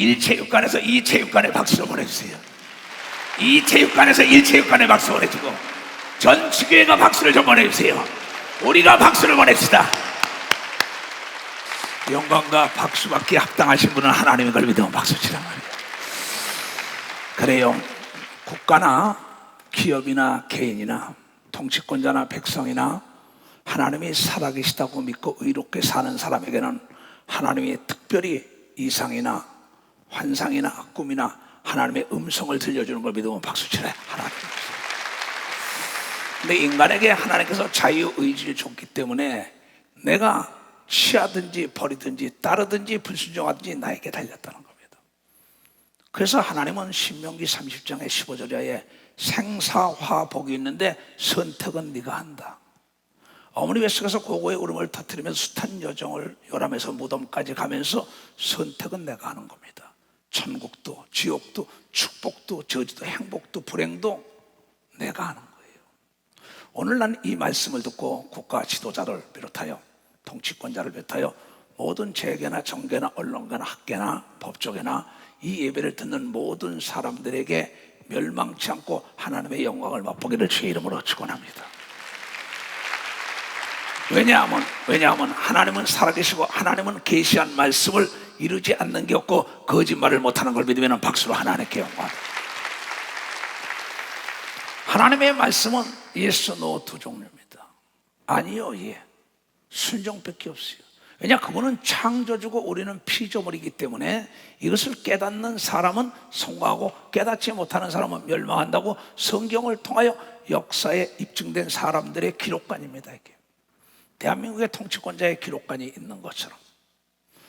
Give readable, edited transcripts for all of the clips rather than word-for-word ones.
1체육관에서 2체육관에 박수를 보내주세요. 2체육관에서 1체육관에 박수 보내주고 전 지교회가 박수를 좀 보내주세요. 우리가 박수를 보냅시다. 영광과 박수받기에 합당하신 분은 하나님의 걸 믿으면 박수 치란 말이에요. 그래요. 국가나 기업이나 개인이나 통치권자나 백성이나 하나님이 살아계시다고 믿고 의롭게 사는 사람에게는 하나님이 특별히 이상이나 환상이나 꿈이나 하나님의 음성을 들려주는 걸 믿으면 박수 치래. 하나님. 근데 인간에게 하나님께서 자유의지를 줬기 때문에 내가 취하든지 버리든지 따르든지 불순종하든지 나에게 달렸다는 겁니다. 그래서 하나님은 신명기 30장의 15절에 생사화복이 있는데 선택은 네가 한다. 어머니 뱃속에서 고고의 울음을 터뜨리면서 숱한 여정을 요람에서 무덤까지 가면서 선택은 내가 하는 겁니다. 천국도 지옥도 축복도 저주도 행복도 불행도 내가 하는 거예요. 오늘 난 이 말씀을 듣고 국가 지도자를 비롯하여 통치권자를 비롯하여 모든 재계나 정계나 언론계나 학계나 법조계나 이 예배를 듣는 모든 사람들에게 멸망치 않고 하나님의 영광을 맛보기를 주의 이름으로 축원합니다. 왜냐하면 하나님은 살아계시고 하나님은 계시한 말씀을 이루지 않는 게 없고 거짓말을 못하는 걸 믿으면 박수로 하나님께 영광. 하나님의 말씀은 yes, no 두 종류입니다. 아니요, 예. 순종밖에 없어요. 왜냐, 그거는 창조주고 우리는 피조물이기 때문에 이것을 깨닫는 사람은 성공하고 깨닫지 못하는 사람은 멸망한다고 성경을 통하여 역사에 입증된 사람들의 기록관입니다. 이게 대한민국의 통치권자의 기록관이 있는 것처럼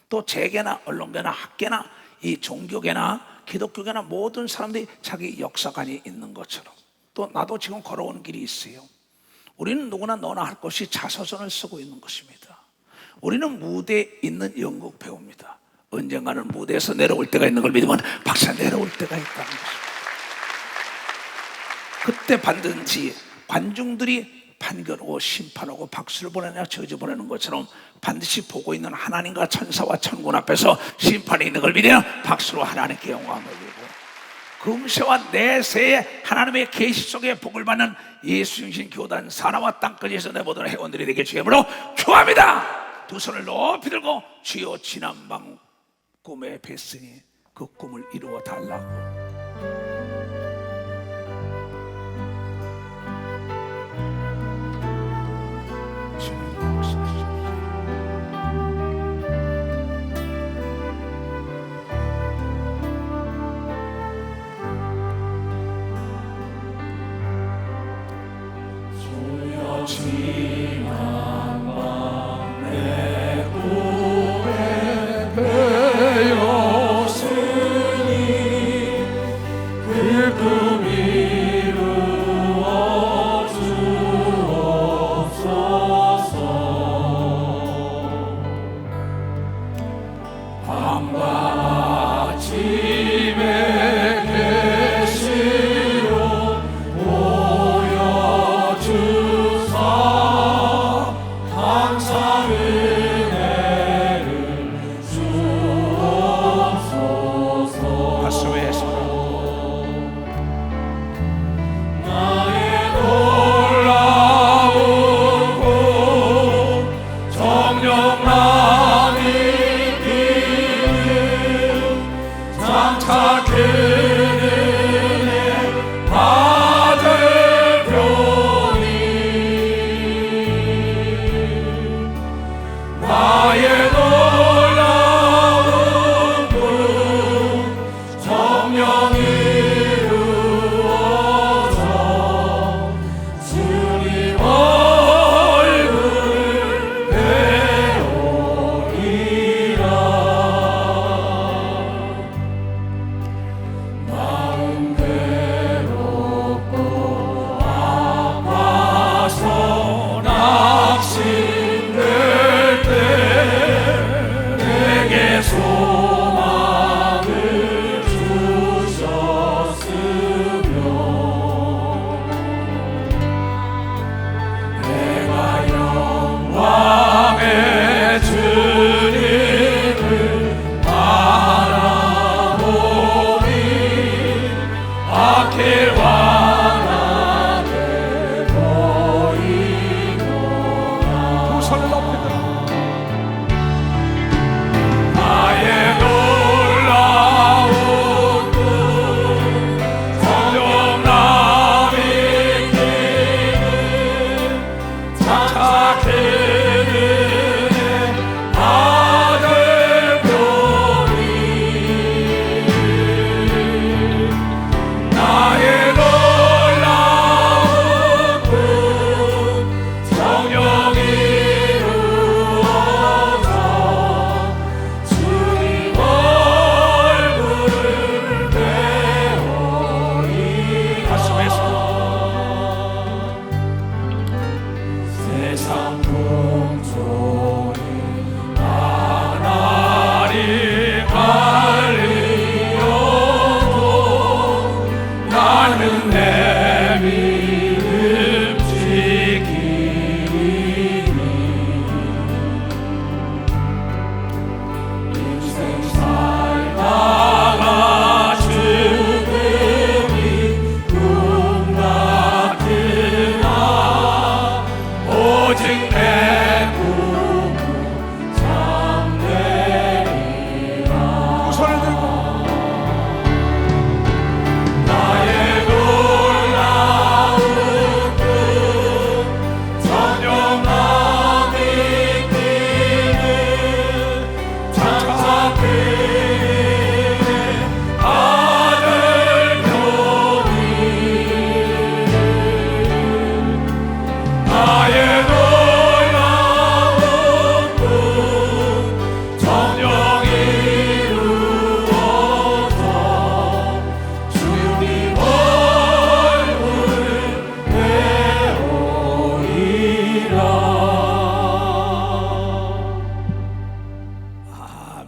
또 재계나 언론계나 학계나 이 종교계나 기독교계나 모든 사람들이 자기 역사관이 있는 것처럼 또 나도 지금 걸어온 길이 있어요. 우리는 누구나 너나 할 것이 자서전을 쓰고 있는 것입니다. 우리는 무대에 있는 연극 배우입니다. 언젠가는 무대에서 내려올 때가 있는 걸 믿으면 박사 내려올 때가 있다는 것입니다. 그때 반드시 관중들이 판결하고 심판하고 박수를 보내냐 저주 보내는 것처럼 반드시 보고 있는 하나님과 천사와 천군 앞에서 심판이 있는 걸 믿으면 박수로 하나님께 영광을 돌리고 금세와 내세에 하나님의 계시 속에 복을 받는 예수 중심 교단 사나와 땅끝에서 내 모든 회원들이 되게 주임으로 축원합니다. 두 손을 높이 들고 주여 지난밤 꿈에 뵀으니 그 꿈을 이루어 달라고.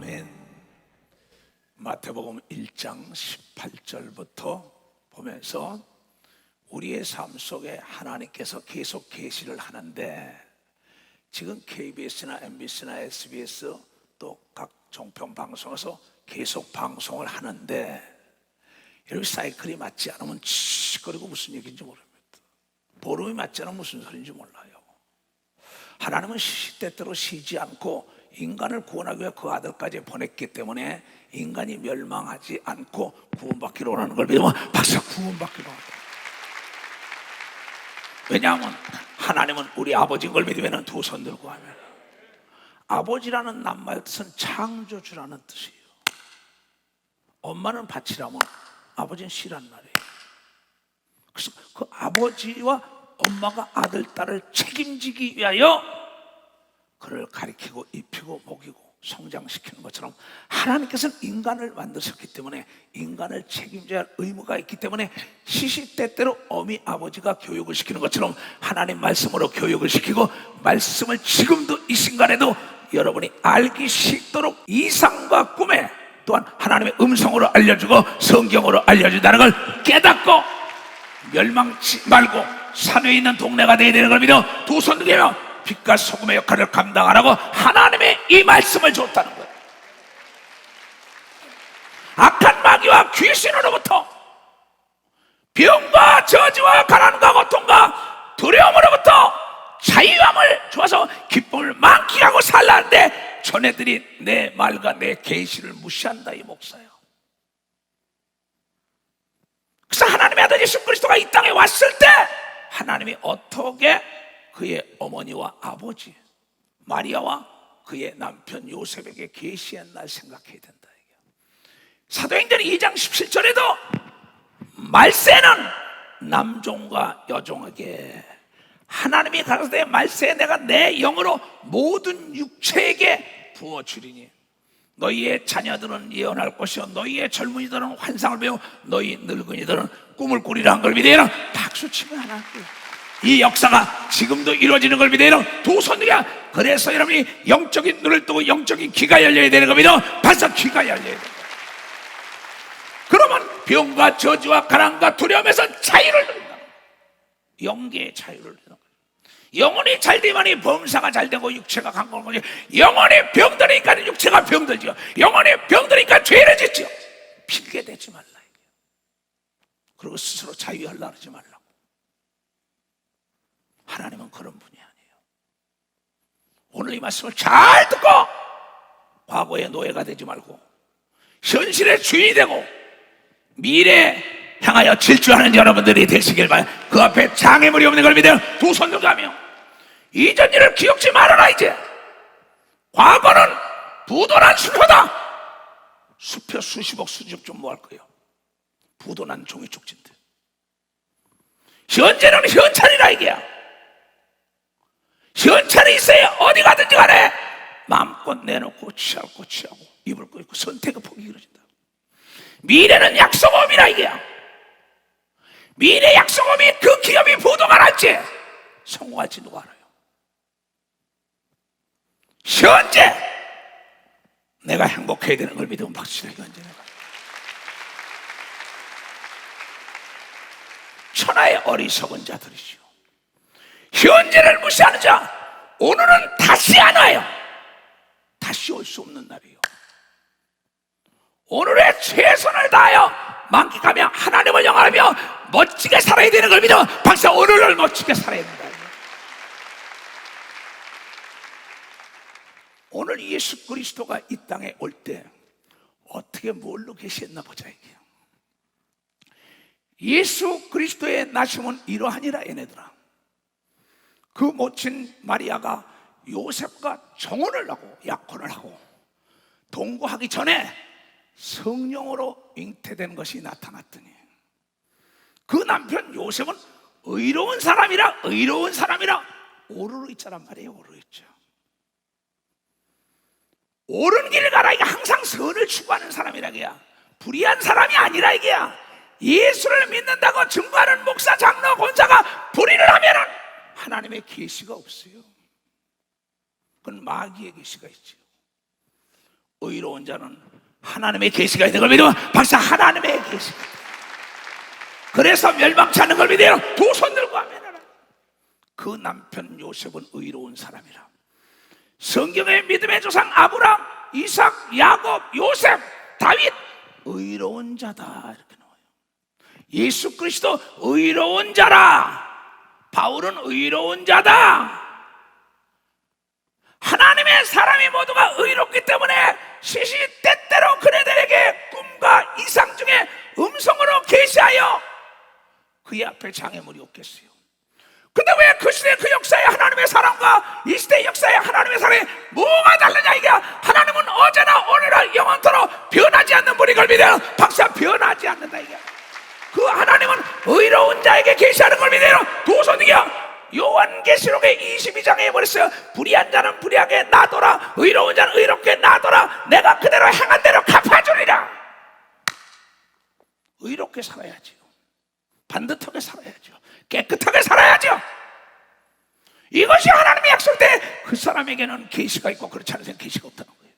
아멘. 마태복음 1장 18절부터 보면서 우리의 삶 속에 하나님께서 계속 계시를 하는데, 지금 KBS나 MBC나 SBS 또 각 종편 방송에서 계속 방송을 하는데, 여러분 사이클이 맞지 않으면 치거리고 무슨 얘기인지 모릅니다. 보름이 맞지 않으면 무슨 소리인지 몰라요. 하나님은 시시때때로 쉬지 않고 인간을 구원하기 위해 그 아들까지 보냈기 때문에 인간이 멸망하지 않고 구원받기로 원하는 걸 믿으면 박사 구원받기로 한다. 왜냐하면 하나님은 우리 아버지인 걸 믿으면 두 손 들고 하면, 아버지라는 낱말 뜻은 창조주라는 뜻이에요. 엄마는 밭이라면 아버지는 씨란 말이에요. 그래서 그 아버지와 엄마가 아들, 딸을 책임지기 위하여 그를 가리키고 입히고 먹이고 성장시키는 것처럼, 하나님께서는 인간을 만드셨기 때문에 인간을 책임져야 할 의무가 있기 때문에 시시때때로 어미 아버지가 교육을 시키는 것처럼 하나님 말씀으로 교육을 시키고, 말씀을 지금도 이 순간에도 여러분이 알기 쉽도록 이상과 꿈에 또한 하나님의 음성으로 알려주고 성경으로 알려준다는 걸 깨닫고 멸망치 말고 산 위에 있는 동네가 되어야 되는 걸 믿어 두 손 들며 빛과 소금의 역할을 감당하라고 하나님의 이 말씀을 줬다는 거예요. 악한 마귀와 귀신으로부터, 병과 저주와 가난과 고통과 두려움으로부터 자유함을 주어서 기쁨을 만끽하고 살라는데, 전애들이 내 말과 내 계시를 무시한다 이 목사야. 그래서 하나님의 아들 예수 그리스도가 이 땅에 왔을 때 하나님이 어떻게 그의 어머니와 아버지 마리아와 그의 남편 요셉에게 계시했나 생각해야 된다. 사도행전 2장 17절에도 말세는 남종과 여종에게, 하나님이 가라사대 말세에 내가 내 영으로 모든 육체에게 부어주리니 너희의 자녀들은 예언할 것이요 너희의 젊은이들은 환상을 배우 너희 늙은이들은 꿈을 꾸리라 한 걸 믿어라. 박수치면 하나님, 이 역사가 지금도 이루어지는 걸 믿어요. 두 손들이야. 그래서 여러분이 영적인 눈을 뜨고 영적인 귀가 열려야 되는 겁니다. 벌써 귀가 열려야 돼요. 그러면 병과 저주와 가난과 두려움에서 자유를 누린다. 영계의 자유를 누린다. 영혼이 잘 되면 범사가 잘 되고 육체가 강건한 거지. 영혼이 병들으니까 육체가 병들지요. 영혼이 병들으니까 죄를 짓지요. 핑계 대지 말라. 그리고 스스로 자유하려고 하지 말라고. 하나님은 그런 분이 아니에요. 오늘 이 말씀을 잘 듣고 과거의 노예가 되지 말고 현실의 주인이 되고 미래에 향하여 질주하는 여러분들이 되시길 바라요. 그 앞에 장애물이 없는 걸 믿어 두 손 들고 하며 이전 일을 기억지 말아라. 이제 과거는 부도난 숲이다. 숲에 수십억 수십억 좀 뭐 할 거예요. 부도난 종이 쪽진데, 현재는 현찰이라 이게야. 현찰이 있어야 어디 가든지 간에 마음껏 내놓고 취할 거 취하고 입을 거 입고 선택의 폭이 이루어진다. 미래는 약속업이라 이게야. 미래 약속업이 그 기업이 부도가 날지 성공할지 누가 알아요? 현재 내가 행복해야 되는 걸 믿으면 박수치는 현재 내가 천하의 어리석은 자들이죠. 현재를 무시하는 자, 오늘은 다시 안 와요. 다시 올 수 없는 날이에요. 오늘의 최선을 다하여 만끽하며 하나님을 영화하며 멋지게 살아야 되는 걸 믿어 박사 오늘을 멋지게 살아야 된다. 오늘 예수 그리스도가 이 땅에 올 때 어떻게 뭘로 계시했나 보자 이게요. 예수 그리스도의 나심은 이러하니라. 얘네들아, 그 모친 마리아가 요셉과 정혼을 하고 약혼을 하고 동거하기 전에 성령으로 잉태된 것이 나타났더니 그 남편 요셉은 의로운 사람이라 오르르 있자란 말이에요. 오르르 있죠. 옳은 길을 가라. 이게 항상 선을 추구하는 사람이라 이게야. 불의한 사람이 아니라 이게야. 예수를 믿는다고 증거하는 목사, 장로, 권사가 불의를 하면은 하나님의 계시가 없어요. 그건 마귀의 계시가 있죠. 의로운 자는 하나님의 계시가 있는 걸 믿으면 박사 하나님의 계시가 있다. 그래서 멸망치 않는 걸 믿어요. 두 손 들고 아멘하라. 그 남편 요셉은 의로운 사람이라. 성경의 믿음의 조상 아브람, 이삭, 야곱, 요셉, 다윗 의로운 자다 이렇게 나와요. 예수 그리스도 의로운 자라. 바울은 의로운 자다. 하나님의 사람이 모두가 의롭기 때문에 시시때때로 그네들에게 꿈과 이상 중에 음성으로 계시하여 그의 앞에 장애물이 없겠어요. 근데 왜 그 시대 그 역사에 하나님의 사람과 이 시대 역사에 하나님의 사람이 뭐가 다르냐 이게. 하나님은 어제나 오늘날 영원토록 변하지 않는 분이 걸 믿어요. 박사 변하지 않는다 이게. 그 하나님은 의로운 자에게 계시하는 걸 믿어요. 두 손이요. 요한계시록의 22장에 해버렸어요. 불의한 자는 불의하게 놔둬라, 의로운 자는 의롭게 놔둬라. 내가 그대로 행한 대로 갚아주리라. 의롭게 살아야지요. 반듯하게 살아야죠. 깨끗하게 살아야죠. 이것이 하나님의 약속대 그 사람에게는 계시가 있고 그렇지 않은 사람은 계시가 없다는 거예요.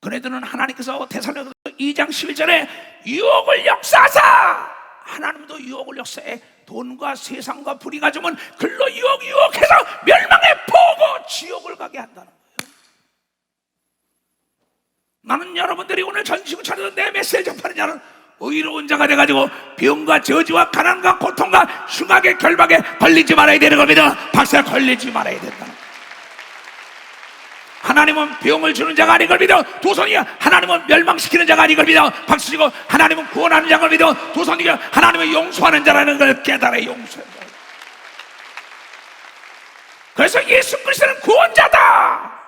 그네들은 하나님께서 데살로니가서 2장 11절에 유혹을 역사하사, 하나님도 유혹을 역사해 돈과 세상과 불의가 주면 글로 유혹해서 멸망의 포고 지옥을 가게 한다는 거예요. 나는 여러분들이 오늘 전시고 차려서 내 메시지 접하는 자는 의로운 자가 돼가지고 병과 저주와 가난과 고통과 흉악의 결박에 걸리지 말아야 되는 겁니다. 박살 걸리지 말아야 된다는 거예요. 하나님은 병을 주는 자가 아닌 걸 믿어. 두 손이야. 하나님은 멸망시키는 자가 아닌 걸 믿어. 박수치고 하나님은 구원하는 자를 믿어. 두 손이야. 하나님은 용서하는 자라는 걸 깨달아. 용서하는 자. 그래서 예수 그리스도는 구원자다.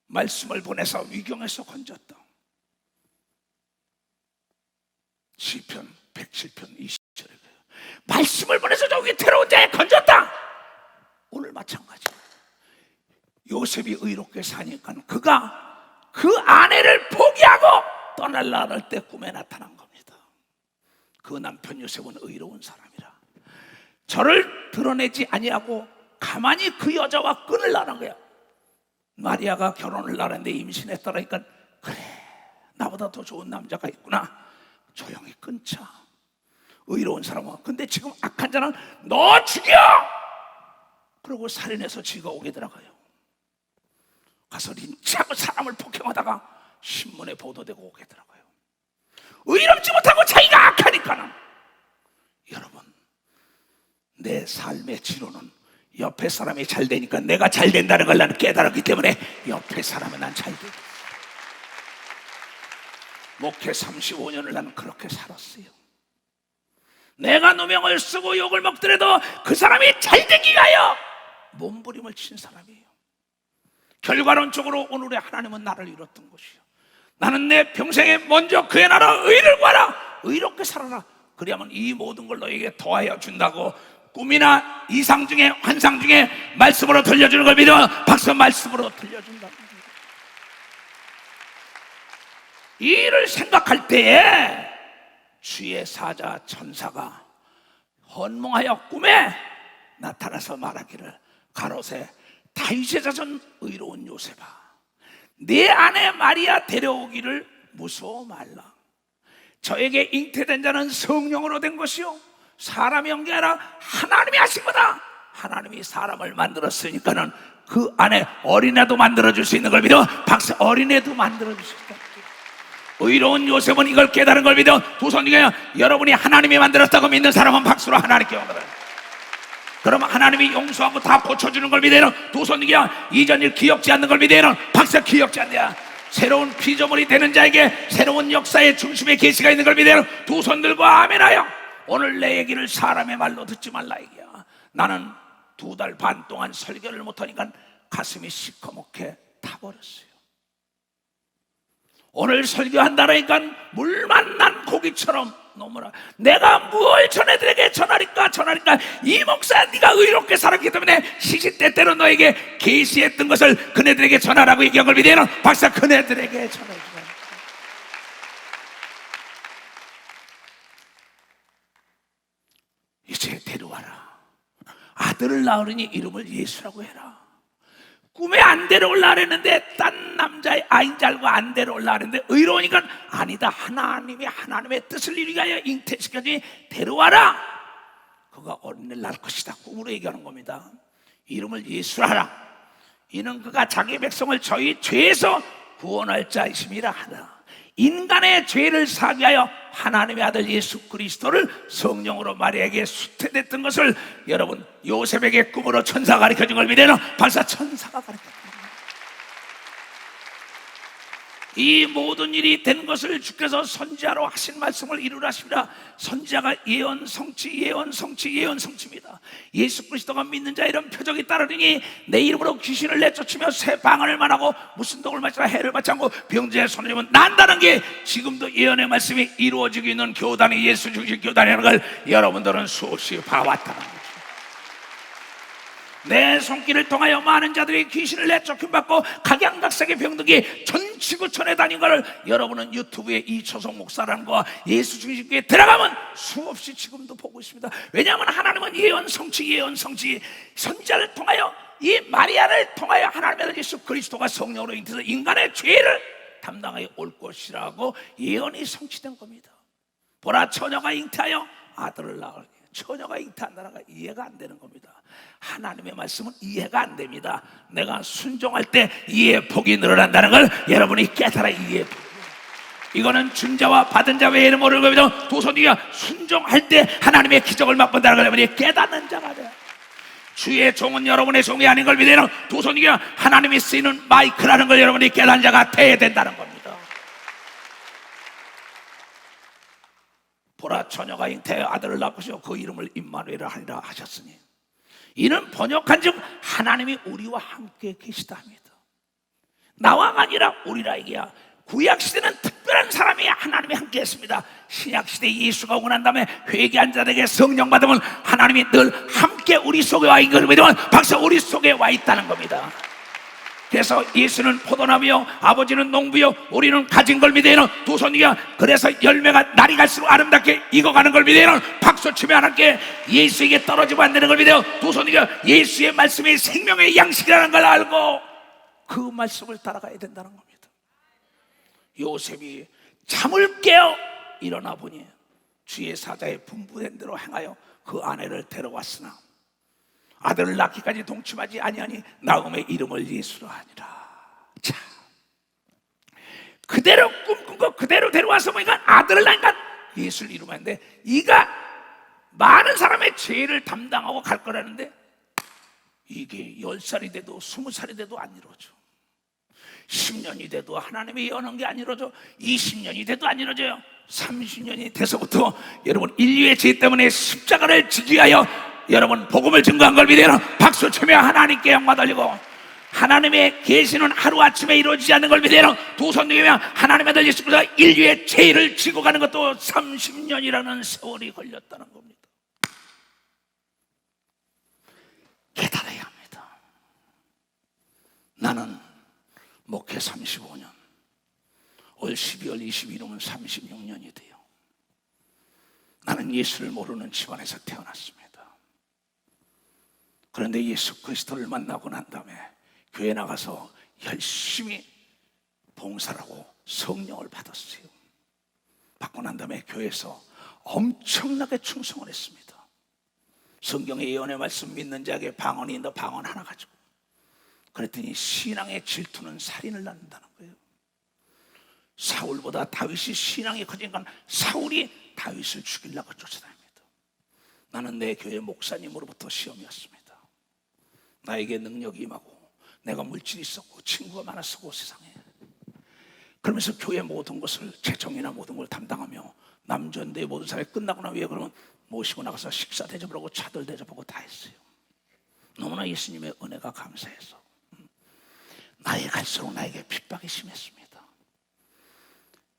말씀을 보내서 위경에서 건졌다. 시편 107편 20절에 말씀을 보내서 저 위태로운 자에 건졌다. 오늘 마찬가지. 요셉이 의롭게 사니까 그가 그 아내를 포기하고 떠날라 할 때 꿈에 나타난 겁니다. 그 남편 요셉은 의로운 사람이라. 저를 드러내지 아니하고 가만히 그 여자와 끊으려는 거야. 마리아가 결혼을 하는데 임신했더라니까 그래, 나보다 더 좋은 남자가 있구나. 조용히 끊자. 의로운 사람은. 근데 지금 악한 자는 너 죽여! 그러고 살인해서 지가 오게 들어가요. 가서 린치하고 사람을 폭행하다가 신문에 보도되고 오게 들어가요. 의롭지 못하고 자기가 악하니까는. 여러분, 내 삶의 지로는 옆에 사람이 잘 되니까 내가 잘 된다는 걸 나는 깨달았기 때문에 옆에 사람은 난 잘 돼. 목회 35년을 나는 그렇게 살았어요. 내가 누명을 쓰고 욕을 먹더라도 그 사람이 잘 되기 위하여 몸부림을 친 사람이에요. 결과론적으로 오늘의 하나님은 나를 잃었던 것이요. 나는 내 평생에 먼저 그의 나라 의를 구하라. 의롭게 살아라. 그래야만 이 모든 걸 너에게 더하여 준다고 꿈이나 이상 중에 환상 중에 말씀으로 들려주는 걸 믿어. 박수. 말씀으로 들려준다. 이 일을 생각할 때에 주의 사자 천사가 헌몽하여 꿈에 나타나서 말하기를 가로세 다윗의 자손 의로운 요셉아, 내 아내 마리아 데려오기를 무서워 말라. 저에게 잉태된 자는 성령으로 된 것이요 사람이 한 게 아니라 하나님이 하신 거다. 하나님이 사람을 만들었으니까는 그 안에 어린애도 만들어줄 수 있는 걸 믿어. 박수. 어린애도 만들어줄 수 있다. 의로운 요셉은 이걸 깨달은 걸 믿어. 두 손 중에 여러분이 하나님이 만들었다고 믿는 사람은 박수로 하나님께 영광을. 그러면 하나님이 용서하고 다 고쳐주는 걸 믿어요. 두 손 중에 이전 일 기억지 않는 걸 믿어요. 박수. 기억지 않냐. 새로운 피조물이 되는 자에게 새로운 역사의 중심에 계시가 있는 걸 믿어요. 두 손 들고 아멘하여. 오늘 내 얘기를 사람의 말로 듣지 말라 이게야. 나는 2달 반 동안 설교를 못하니까 가슴이 시커멓게 타버렸어요. 오늘 설교한다니까 물 만난 고기처럼 너무나. 내가 뭘 전해들에게 전하니까 이 목사 네가 의롭게 살았기 때문에 시시때때로 너에게 계시했던 것을 그네들에게 전하라고 얘기한 걸 믿어요. 박사. 그네들에게 전해주라. 이제 데려와라. 아들을 낳으니 이름을 예수라고 해라. 꿈에 안 데려올라 그랬는데 딴 남자의 아인 줄 알고 안 데려올라 그랬는데 의로우니까 아니다, 하나님의 뜻을 이루기 위하여 잉태시켜주니 데려와라. 그가 어린애를 낳을 것이다. 꿈으로 얘기하는 겁니다. 이름을 예수라 하라. 이는 그가 자기 백성을 저희 죄에서 구원할 자이심이라 하라. 인간의 죄를 사하기 위하여 하나님의 아들 예수 그리스도를 성령으로 마리아에게 수태됐던 것을 여러분 요셉에게 꿈으로 천사가 가르쳐준 걸 믿어요. 발사 천사가 가르쳤다. 이 모든 일이 된 것을 주께서 선지자로 하신 말씀을 이루라 하십니다. 선지자가 예언 성취입니다. 예수 그리스도가 믿는 자 이런 표적이 따르니 내 이름으로 귀신을 내쫓으며 새 방언을 말하고 무슨 독을 마시라 해를 받지 않고 병자의 손을 잡으면 난다는 게 지금도 예언의 말씀이 이루어지고 있는 교단이 예수 중심 교단이라는 걸 여러분들은 수없이 봐왔다는 거죠. 내 손길을 통하여 많은 자들이 귀신을 내쫓김 받고 각양각색의 병들이 전 지구촌에 다닌 것을 여러분은 유튜브에 이초성 목사라는 거와 예수 중심교회에 들어가면 수없이 지금도 보고 있습니다. 왜냐하면 하나님은 예언 성취 선지자를 통하여 이 마리아를 통하여 하나님의 아들 예수 그리스도가 성령으로 잉태해서 인간의 죄를 담당하여 올 것이라고 예언이 성취된 겁니다. 보라, 처녀가 잉태하여 아들을 낳을. 처녀가 잉태한다는 거 이해가 안 되는 겁니다. 하나님의 말씀은 이해가 안 됩니다. 내가 순종할 때 이해의 폭이 늘어난다는 걸 여러분이 깨달아. 이해의 폭. 이거는 준 자와 받은 자 외에는 모르는 겁니다. 도선이가 순종할 때 하나님의 기적을 맛본다는 걸 여러분이 깨닫는 자가 돼요. 주의 종은 여러분의 종이 아닌 걸 믿어요. 도선이가 하나님이 쓰이는 마이크라는 걸 여러분이 깨닫는 자가 돼야 된다는 겁니다. 보라, 처녀가 잉태하여 아들을 낳으시고 그 이름을 임마누엘이라 하리라 하셨으니 이는 번역한즉 하나님이 우리와 함께 계시다 합니다. 나와가 아니라 우리라. 이게야 구약시대는 특별한 사람이 하나님이 함께 했습니다. 신약시대 예수가 오고 난 다음에 회개한 자들에게 성령 받으면 하나님이 늘 함께 우리 속에 와 있는 걸 믿으면 박사 우리 속에 와 있다는 겁니다. 그래서 예수는 포도나무요 아버지는 농부요 우리는 가진 걸 믿어요. 두 손이가 그래서 열매가 날이 갈수록 아름답게 익어가는 걸 믿어요. 박수치며 하나님께 예수에게 떨어지면 안 되는 걸 믿어요. 두 손이가 예수의 말씀이 생명의 양식이라는 걸 알고 그 말씀을 따라가야 된다는 겁니다. 요셉이 잠을 깨어 일어나 보니 주의 사자의 분부된 대로 행하여 그 아내를 데려왔으나 아들을 낳기까지 동침하지 아니하니 나음의 이름을 예수로 하니라. 자, 그대로 꿈꾼 거 그대로 데려와서 보니까 아들을 낳으니까 예수를 이루면데 이가 많은 사람의 죄를 담당하고 갈 거라는데 이게 10살이 돼도 20살이 돼도 안 이루어져. 10년이 돼도 하나님이 예언한 게 안 이루어져. 20년이 돼도 안 이루어져요. 30년이 돼서부터 여러분 인류의 죄 때문에 십자가를 지기 위하여 여러분 복음을 증거한 걸 믿어요. 박수 치며 하나님께 영광 돌리고 하나님의 계시는 하루아침에 이루어지지 않는 걸 믿어요. 두 손 들며 하나님의 아들 예수 그리스도가 인류의 죄를 지고 가는 것도 30년이라는 세월이 걸렸다는 겁니다. 깨달아야 합니다. 나는 목회 35년, 올 12월 22일이면 36년이 돼요. 나는 예수를 모르는 집안에서 태어났습니다. 그런데 예수 그리스도를 만나고 난 다음에 교회 나가서 열심히 봉사를 하고 성령을 받았어요. 받고 난 다음에 교회에서 엄청나게 충성을 했습니다. 성경의 예언의 말씀 믿는 자에게 방언이 있는데 방언 하나 가지고 그랬더니 신앙의 질투는 살인을 낳는다는 거예요. 사울보다 다윗이 신앙이 커지니까 사울이 다윗을 죽이려고 쫓아다닙니다. 나는 내 교회 목사님으로부터 시험이었습니다. 나에게 능력이 임하고 내가 물질이 있었고 친구가 많았었고 세상에 그러면서 교회 모든 것을 재정이나 모든 걸 담당하며 남전대 모든 사람이 끝나고 난 후에 그러면 모시고 나가서 식사 대접을 하고 차들 대접하고 다 했어요. 너무나 예수님의 은혜가 감사해서 나이 갈수록 나에게 핍박이 심했습니다.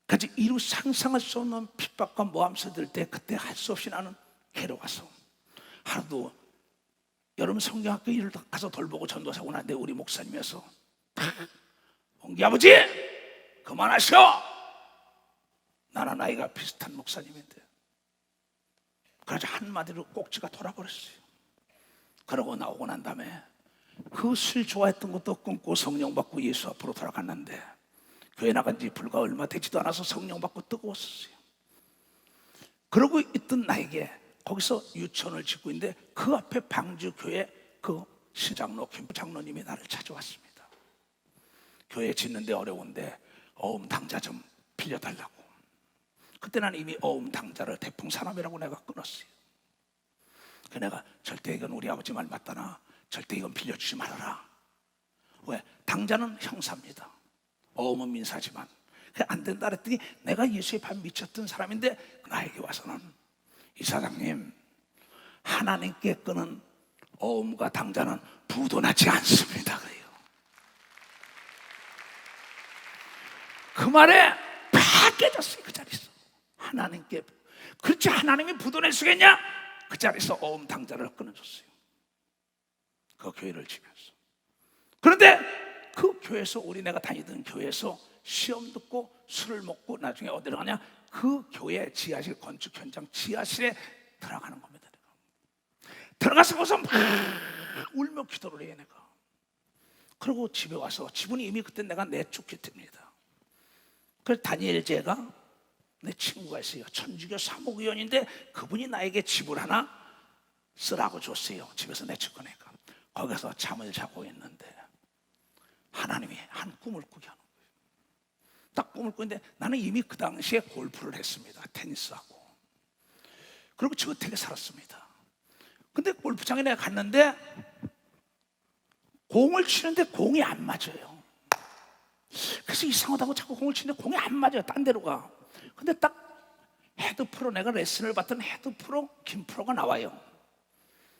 그래서 이루 상상할 수 없는 핍박과 모함서 들 때 그때 할 수 없이 나는 괴로워서 하루도 여러분 성경학교 일을 가서 돌보고 전도사 오고 난데 우리 목사님이어서 홍기 아버지 그만하셔. 나는 나이가 비슷한 목사님인데 그래서 한마디로 꼭지가 돌아버렸어요. 그러고 나오고 난 다음에 그 술 좋아했던 것도 끊고 성령 받고 예수 앞으로 돌아갔는데, 교회 나간 지 불과 얼마 되지도 않아서 성령 받고 뜨거웠어요. 그러고 있던 나에게 거기서 유치원을 짓고 있는데 그 앞에 방주교회 그 시장로 김 장로님이 나를 찾아왔습니다. 교회 짓는데 어려운데 어음 당자 좀 빌려달라고. 그때 난 이미 어음 당자를 대풍사람이라고 내가 끊었어요. 그 내가 절대 이건 우리 아버지 말 맞다나 절대 이건 빌려주지 말아라. 왜? 당자는 형사입니다. 어음은 민사지만 안 된다 그랬더니 내가 예수에 반 미쳤던 사람인데 나에게 와서는 이사장님, 하나님께 끄는 어음과 당자는 부도나지 않습니다 그래요. 그 말에 팍 깨졌어요. 그 자리에서 하나님께, 그렇지 하나님이 부도낼 수겠냐? 그 자리에서 어음 당자를 끊어줬어요. 그 교회를 지면서. 그런데 그 교회에서, 우리 내가 다니던 교회에서 시험 듣고 술을 먹고 나중에 어디로 가냐? 그 교회 지하실 건축 현장 지하실에 들어가는 겁니다. 들어가서 거기서 막 울며 기도를 해요 내가. 그리고 집에 와서, 집은 이미 그때 내가 내쫓기 때문이다. 그래서 다니엘제가 내 친구가 있어요. 천주교 사목위원인데 그분이 나에게 집을 하나 쓰라고 줬어요. 집에서 내쫓거니까. 거기서 잠을 자고 있는데 하나님이 한 꿈을 꾸게 하는 거예요. 딱 꿈을 꾸는데 나는 이미 그 당시에 골프를 했습니다. 테니스하고. 그리고 저택에 살았습니다. 근데 골프장에 내가 갔는데 공을 치는데 공이 안 맞아요. 그래서 이상하다고 자꾸 공을 치는데 공이 안 맞아요. 딴 데로 가. 근데 딱 헤드 프로, 내가 레슨을 받던 헤드 프로 김프로가 나와요.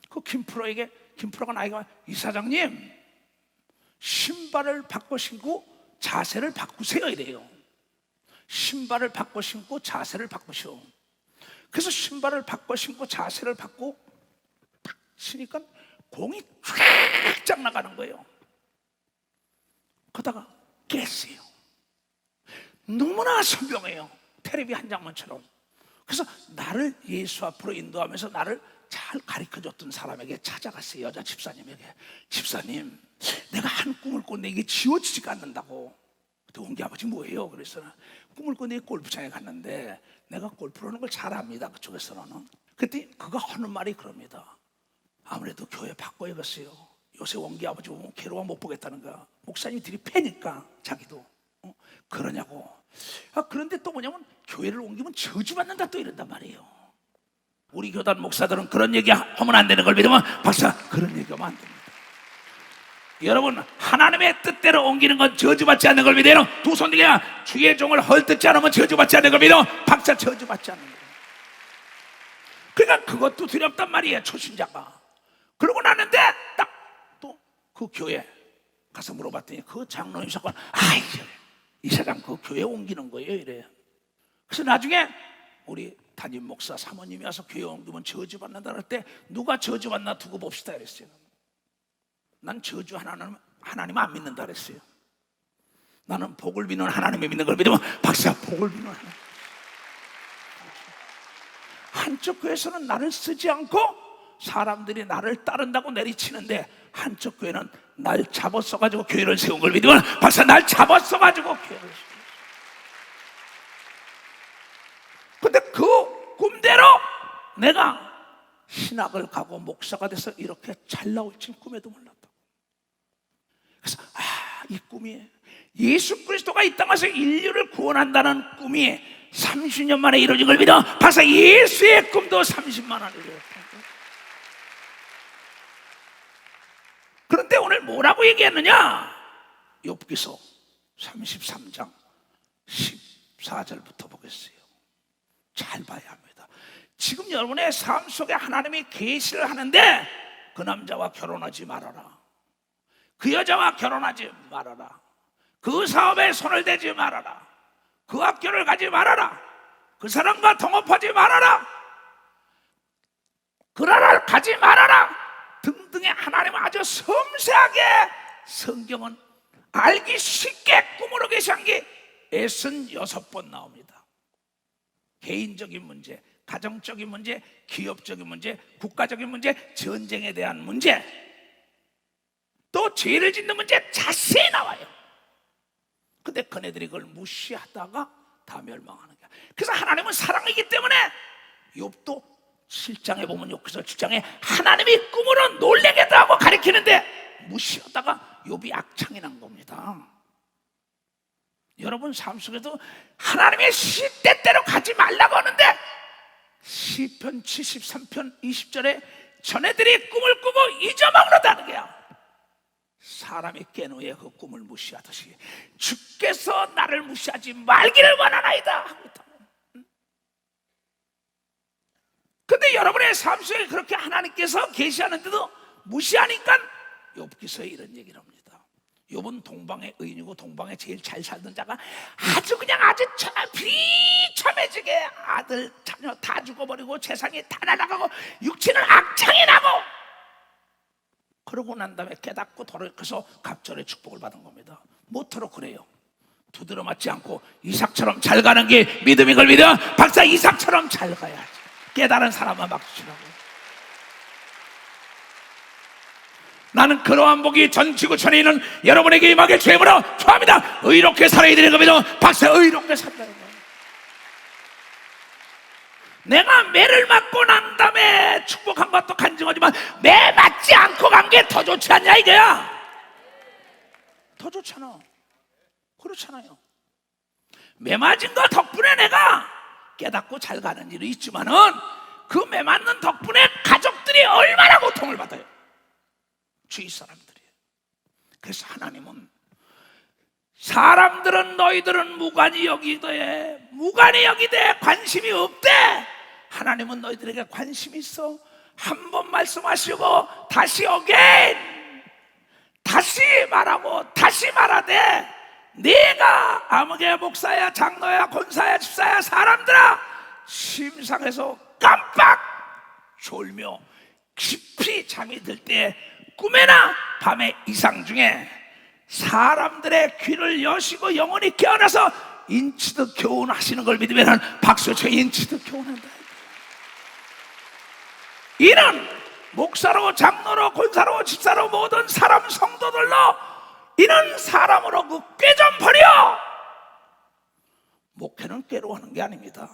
그 김프로가 나에게 와, 이사장님 신발을 바꿔 신고 자세를 바꾸세요 이래요. 신발을 바꿔 신고 자세를 바꾸시오. 그래서 신발을 바꿔 신고 자세를 바꾸고 딱 치니까 공이 쫙 나가는 거예요. 그러다가 깼어요. 너무나 선명해요. 텔레비 한 장면처럼. 그래서 나를 예수 앞으로 인도하면서 나를 잘 가르쳐줬던 사람에게 찾아갔어요. 여자 집사님에게. 집사님, 내가 한 꿈을 꿨는데 이게 지워지지가 않는다고. 그때 온 게 아버지 뭐예요? 그래서 꿈을 꿨는데 골프장에 갔는데 내가 골프를 하는 걸 잘 압니다. 그쪽에서는. 그때 그가 하는 말이 그럽니다. 아무래도 교회 바꿔야겠어요. 요새 원기 아버지 보면 괴로워 못 보겠다는 거야. 목사님들이 패니까 자기도. 그러냐고. 그런데 또 뭐냐면 교회를 옮기면 저주받는다 또 이런단 말이에요. 우리 교단 목사들은 그런 얘기 하면 안 되는 걸 믿으면 박사 그런 얘기하면 안 됩니다. 여러분, 하나님의 뜻대로 옮기는 건 저주받지 않는 걸 믿어요. 두 손 들게 주의 종을 헐뜯지 않으면 저주받지 않는 걸 믿어. 박사 저주받지 않는 거예요. 그러니까 그것도 두렵단 말이에요. 초신자가. 그러고 나는데 딱 또 그 교회 가서 물어봤더니 그 장로님 사건, 이 사람 그 교회 옮기는 거예요 이래요. 그래서 나중에 우리 담임 목사 사모님이 와서 교회 옮기면 저주받는다 할 때 누가 저주받나 두고 봅시다 그랬어요. 난 저주 하나님 안 믿는다 그랬어요. 나는 복을 비는 하나님을 믿는 걸 믿으면 박사 복을 비는 하나님. 한쪽 교회에서는 나를 쓰지 않고 사람들이 나를 따른다고 내리치는데 한쪽 교회는 날 잡아써가지고 교회를 세운 걸 믿으면 박사 날 잡아써가지고 교회를 세운. 근데 그 꿈대로 내가 신학을 가고 목사가 돼서 이렇게 잘 나올 줄 꿈에도 몰랐다. 그래서 이 꿈이 예수 그리스도가 이 땅에서 인류를 구원한다는 꿈이 30년 만에 이루어진 걸 믿어. 박사 예수의 꿈도 30만 원을 이루었다. 그런데 오늘 뭐라고 얘기했느냐? 욥기서 33장 14절부터 보겠어요. 잘 봐야 합니다. 지금 여러분의 삶 속에 하나님이 계시를 하는데 그 남자와 결혼하지 말아라. 그 여자와 결혼하지 말아라. 그 사업에 손을 대지 말아라. 그 학교를 가지 말아라. 그 사람과 동업하지 말아라. 그 나라를 가지 말아라. 등등의 하나님은 아주 섬세하게 성경은 알기 쉽게 꿈으로 계시한 게 66번 나옵니다. 개인적인 문제, 가정적인 문제, 기업적인 문제, 국가적인 문제, 전쟁에 대한 문제, 또 죄를 짓는 문제 자세히 나와요. 근데 그네들이 그걸 무시하다가 다 멸망하는 거야. 그래서 하나님은 사랑이기 때문에 욥도 7장에 보면 욥기서 7장에 하나님이 꿈으로 놀래게도 하고 가리키는데 무시하다가 욥이 악창이 난 겁니다. 여러분 삶 속에도 하나님의 시대대로 가지 말라고 하는데 시편 73편 20절에 전애들이 꿈을 꾸고 잊어먹는다는 거야. 사람이 깬 후에 그 꿈을 무시하듯이 주께서 나를 무시하지 말기를 원하나이다 하고 있다. 근데 여러분의 삶 속에 그렇게 하나님께서 계시하는데도 무시하니까 욥기서에 이런 얘기를 합니다. 욥은 동방의 의인이고 동방에 제일 잘 살던 자가 아주 비참해지게 아들 자녀 다 죽어버리고 재산이 다 날아가고 육체는 악창이 나고 그러고 난 다음에 깨닫고 돌아서서 갑절의 축복을 받은 겁니다. 모토로 그래요. 두드려 맞지 않고 이삭처럼 잘 가는 게 믿음인 걸 믿어. 박사 이삭처럼 잘 가야지. 깨달은 사람만 막주시라고. 나는 그러한 복이 전 지구촌에 있는 여러분에게 임하게 주임으로 축원합니다. 의롭게 살아야 되는 겁니다. 박사 의롭게 산다는 거예요. 내가 매를 맞고 난 다음에 축복한 것도 간증하지만 매 맞지 않고 간 게 더 좋지 않냐 이거야. 더 좋잖아. 그렇잖아요. 매 맞은 거 덕분에 내가 깨닫고 잘 가는 일이 있지만은 그 매 맞는 덕분에 가족들이 얼마나 고통을 받아요. 주위 사람들이. 그래서 하나님은 사람들은 너희들은 무관히 여기되 관심이 없대. 하나님은 너희들에게 관심이 있어. 한 번 말씀하시고 다시 어게인 다시 말하고 다시 말하되 네가 아무개 목사야 장로야 권사야 집사야 사람들아 심상에서 깜빡 졸며 깊이 잠이 들 때 꿈에나 밤의 이상 중에 사람들의 귀를 여시고 영원히 깨어나서 인치듯 교훈하시는 걸 믿으면 박수 쳐. 인치듯 교훈한다. 이는 목사로 장로로 권사로 집사로 모든 사람 성도들로 이는 사람으로 그 꾀 좀 버려. 목회는 꾀로 하는 게 아닙니다.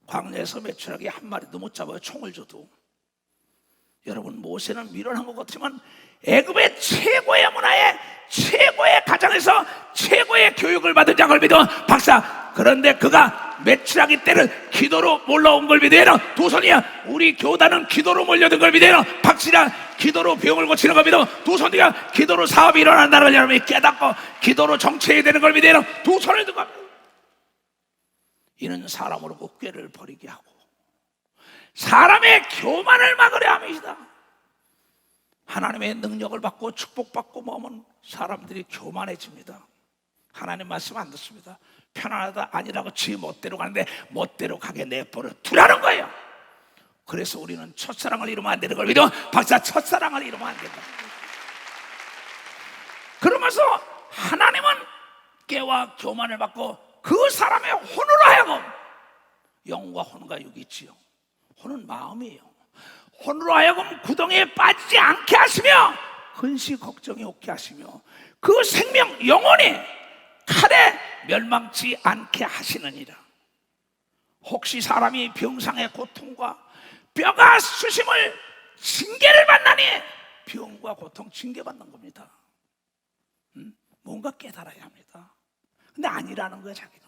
광야에서 메추라기 한 마리도 못 잡아요. 총을 줘도. 여러분 모세는 미련한 것 같지만 애굽의 최고의 문화에 최고의 가정에서 최고의 교육을 받은 자를 믿어. 박사 그런데 그가 메추라기 때를 기도로 몰라온 걸 믿어요. 두 손이야. 우리 교단은 기도로 몰려든 걸 믿어요. 박씨랑 기도로 병을 고치는 걸 믿어. 두 손이야. 기도로 사업이 일어난다는 걸 여러분이 깨닫고 기도로 정체해야 되는 걸 믿어요. 두 손을 두고 이는 사람으로 그 꾀를 버리게 하고 사람의 교만을 막으려 함이다. 하나님의 능력을 받고 축복받고 뭐하면 사람들이 교만해집니다. 하나님 말씀 안 듣습니다. 편안하다 아니라고 지 멋대로 가는데 멋대로 가게 내버려 두라는 거예요. 그래서 우리는 첫사랑을 이루면 안 되는 걸 믿어. 박사 첫사랑을 이루면 안 된다. 그러면서 하나님은 깨와 교만을 받고 그 사람의 혼으로 하여금 영과 혼과 육이 있지요. 혼은 마음이에요. 혼으로 하여금 구덩이에 빠지지 않게 하시며 근시 걱정이 없게 하시며 그 생명 영원히 칼에 멸망치 않게 하시느니라. 혹시 사람이 병상의 고통과 뼈가 수심을 징계를 받나니 병과 고통 징계받는 겁니다. 뭔가 깨달아야 합니다. 근데 아니라는 거야 자기는.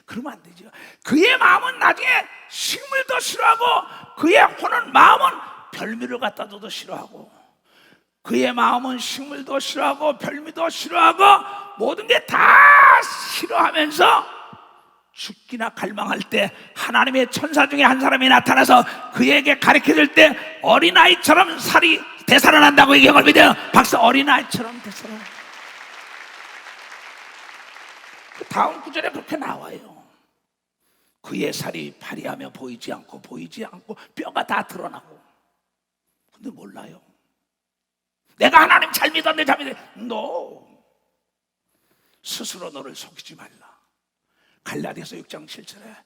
그러면 안 되죠. 그의 마음은 나중에 식물도 싫어하고 그의 혼은 마음은 별미를 갖다 줘도 싫어하고 그의 마음은 식물도 싫어하고 별미도 싫어하고 모든 게 다 싫어하면서 죽기나 갈망할 때 하나님의 천사 중에 한 사람이 나타나서 그에게 가르쳐줄 때 어린아이처럼 살이 되살아난다고 얘기한 믿어요. 박사 어린아이처럼 되살아난다. 다음 구절에 그렇게 나와요. 그의 살이 파리하며 보이지 않고 뼈가 다 드러나고. 근데 몰라요. 내가 하나님 잘 믿었는데 잘 믿었는데 너 스스로 너를 속이지 말라. 갈라디아서 6장 7절에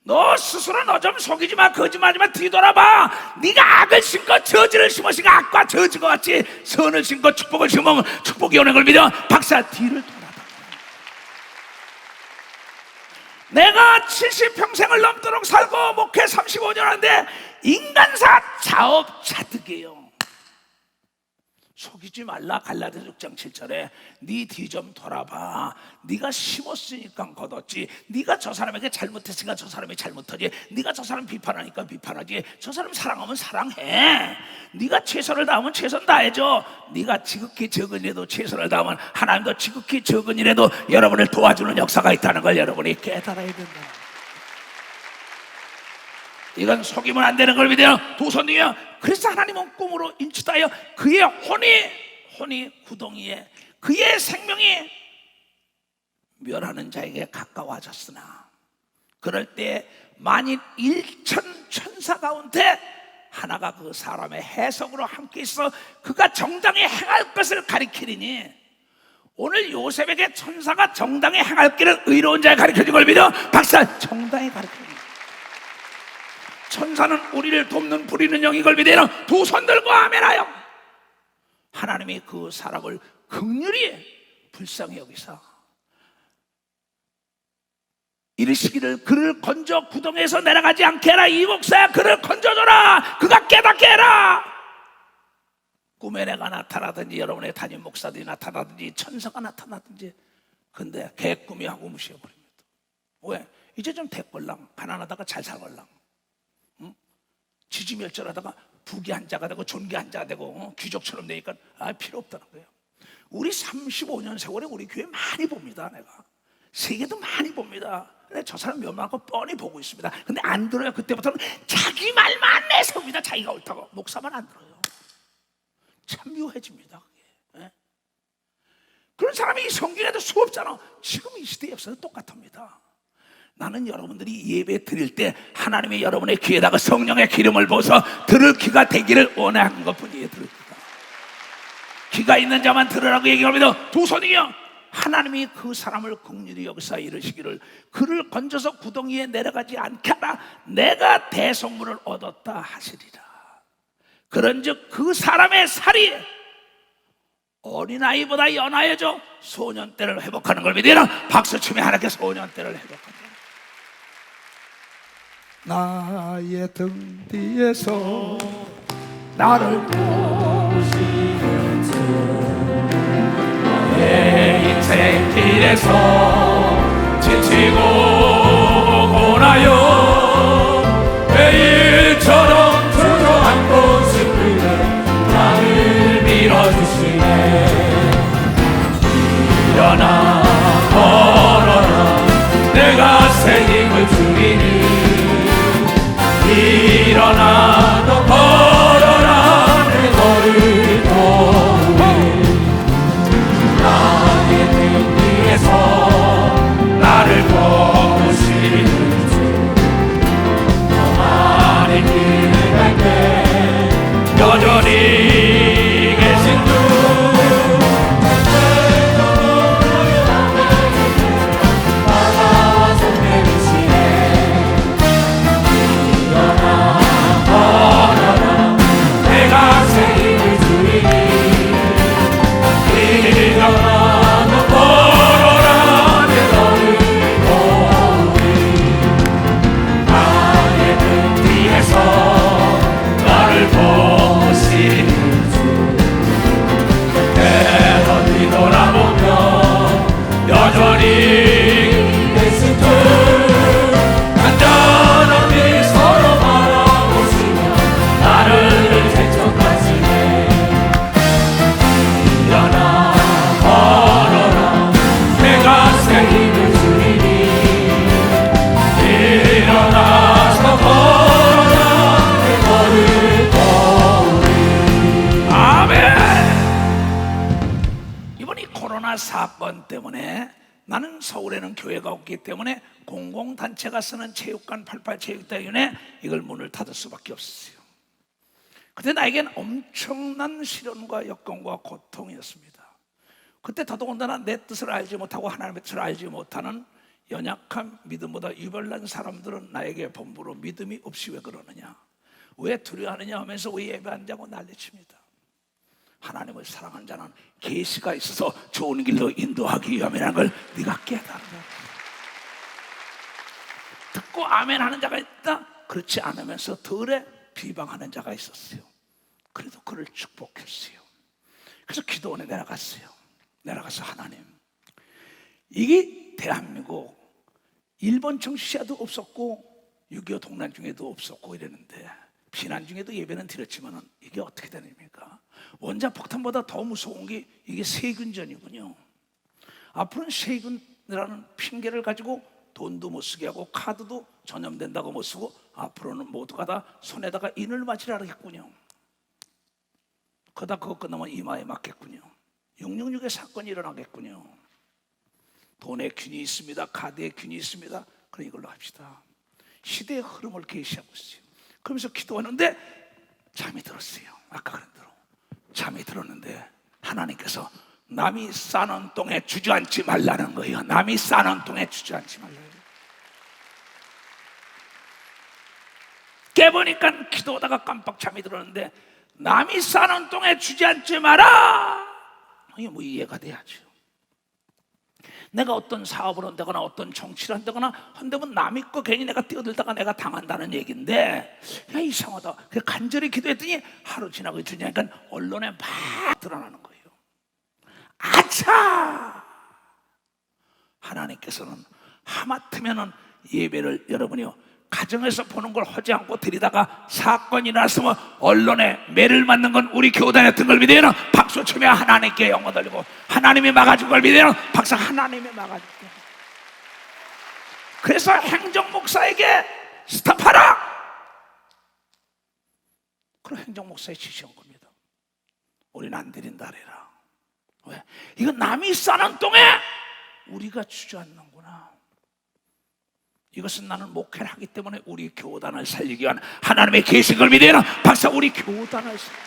너 스스로 너 좀 속이지 마, 거짓말하지 마, 뒤돌아봐. 네가 악을 심고 저주를 심었으니까 악과 저주가 같이 선을 심고 축복을 심으면 축복이 오는 걸 믿어. 박사 뒤를 돌아봐. 내가 70평생을 넘도록 살고 목회 35년 하는데 인간사 자업자득이에요. 속이지 말라. 갈라디아서 6장 7절에 네 뒤 좀 돌아봐. 네가 심었으니까 거뒀지. 네가 저 사람에게 잘못했으니까 저 사람이 잘못하지. 네가 저 사람 비판하니까 비판하지. 저 사람 사랑하면 사랑해. 네가 최선을 다하면 최선 다해줘. 네가 지극히 적은 일에도 최선을 다하면 하나님도 지극히 적은 일에도 여러분을 도와주는 역사가 있다는 걸 여러분이 깨달아야 된다. 이건 속이면 안 되는 걸 믿어요. 도선이요. 그래서 하나님은 꿈으로 인치다하여 그의 혼이 구덩이에 그의 생명이 멸하는 자에게 가까워졌으나 그럴 때 만일 1천 천사 가운데 하나가 그 사람의 해석으로 함께 있어 그가 정당히 행할 것을 가리키리니 오늘 요셉에게 천사가 정당히 행할 길을 의로운 자에 가르쳐준 걸 믿어. 박사 정당히 가르쳐줍니다. 천사는 우리를 돕는 부리는 영이 걸 믿어요. 두 손 들고 아멘하여 하나님이 그 사람을 긍휼히 불쌍히 여기사 이르시기를 그를 건져 구덩이에서 내려가지 않게 해라. 이 목사야 그를 건져줘라. 그가 깨닫게 해라. 꿈에 내가 나타나든지 여러분의 담임 목사들이 나타나든지 천사가 나타나든지 근데 개꿈이 하고 무시해버립니다. 왜? 이제 좀 됐걸랑 가난하다가 잘 살걸랑 지지멸절하다가 부귀한자가 되고 존귀한자가 되고 귀족처럼 되니까 필요 없다는 거예요. 우리 35년 세월에 우리 교회 많이 봅니다. 내가 세계도 많이 봅니다. 근데 저 사람 멸망한 거 뻔히 보고 있습니다. 근데 안 들어요. 그때부터는 자기 말만 내세웁니다. 자기가 옳다고. 목사만 안 들어요. 참 묘해집니다. 그게. 그런 사람이 성경에도 수없잖아. 지금 이 시대 역사는 똑같습니다. 나는 여러분들이 예배 드릴 때 하나님이 여러분의 귀에다가 성령의 기름을 부어서 들을 귀가 되기를 원하는 것뿐이에요. 들을 귀가. 귀가 있는 자만 들으라고 얘기합니다. 두 손이요. 하나님이 그 사람을 긍휼히 여기사 이르시기를 그를 건져서 구덩이에 내려가지 않게 하라. 내가 대속물을 얻었다 하시리라. 그런즉 그 사람의 살이 어린아이보다 연하여져 소년 때를 회복하는 걸 믿으라. 박수치며 하나님께 소년 때를 회복합니다. 나의 등 뒤에서 나를 보시는 주 나의 인생 길에서 지치고 고나요 매일처럼 주저앉고 싶을 때 나를 밀어주시네. 일어나 걸어라 내가 새 힘을 주리니 일어나 너 걸어라 내 너를 도우리. 나의 등 뒤에서 나를 보시는 주 너만의 길을 갈 때 여전히 계신 주 사건 때문에 나는 서울에는 교회가 없기 때문에 공공단체가 쓰는 체육관 88체육대회에 이걸 문을 닫을 수밖에 없었어요. 그때 나에겐 엄청난 시련과 역경과 고통이었습니다. 그때 더더군다나 내 뜻을 알지 못하고 하나님의 뜻을 알지 못하는 연약한 믿음보다 유별난 사람들은 나에게 범부로 믿음이 없이 왜 그러느냐, 왜 두려워하느냐 하면서 왜 예배 안 자고 난리칩니다. 하나님을 사랑하는 자는 계시가 있어서 좋은 길로 인도하기 위함이라는 걸 네가 깨달아. 듣고 아멘 하는 자가 있다. 그렇지 않으면서 덜에 비방하는 자가 있었어요. 그래도 그를 축복했어요. 그래서 기도원에 내려갔어요. 내려가서 하나님, 이게 대한민국 일본 정치시야도 없었고 6.25 동란 중에도 없었고 이랬는데, 비난 중에도 예배는 드렸지만 이게 어떻게 되는 겁니까? 원자 폭탄보다 더 무서운 게 이게 세균전이군요. 앞으로는 세균이라는 핑계를 가지고 돈도 못 쓰게 하고 카드도 전염된다고 못 쓰고 앞으로는 모두가 다 손에다가 인을 맞으라 하겠군요. 그러다 그거 끝나면 이마에 맞겠군요. 666의 사건이 일어나겠군요. 돈에 균이 있습니다. 카드에 균이 있습니다. 그럼 이걸로 합시다. 시대의 흐름을 계시하고 있어요. 그러면서 기도하는데 잠이 들었어요. 아까 그런 대로 잠이 들었는데 하나님께서 남이 싸는 똥에 주저앉지 말라는 거예요. 남이 싸는 똥에 주저앉지 말라는 거예요. 깨보니까 기도하다가 깜빡 잠이 들었는데 남이 싸는 똥에 주저앉지 마라. 이게 뭐 이해가 돼야죠. 내가 어떤 사업을 한다거나 어떤 정치를 한다거나 한다면 남이 거 괜히 내가 뛰어들다가 내가 당한다는 얘기인데, 야 이상하다. 그래서 간절히 기도했더니 하루 지나고 있으니까 언론에 막 드러나는 거예요. 아차! 하나님께서는 하마터면은 예배를 여러분이요 가정에서 보는 걸 하지 않고 드리다가 사건이 났으면 언론에 매를 맞는 건 우리 교단이었던 걸 믿으면 박수 치며 하나님께 영광 돌리고, 하나님이 막아준 걸 믿으면 박수 하나님이 막아줄게. 그래서 행정목사에게 스탑하라! 그럼 행정목사에 지시한 겁니다. 우리는 안 드린다 그래라. 왜? 이건 남이 싸는 똥에 우리가 주저앉는구나. 이것은 나는 목회를 하기 때문에 우리 교단을 살리기 위한 하나님의 계신 걸 믿어야 박사 우리 교단을 살리기.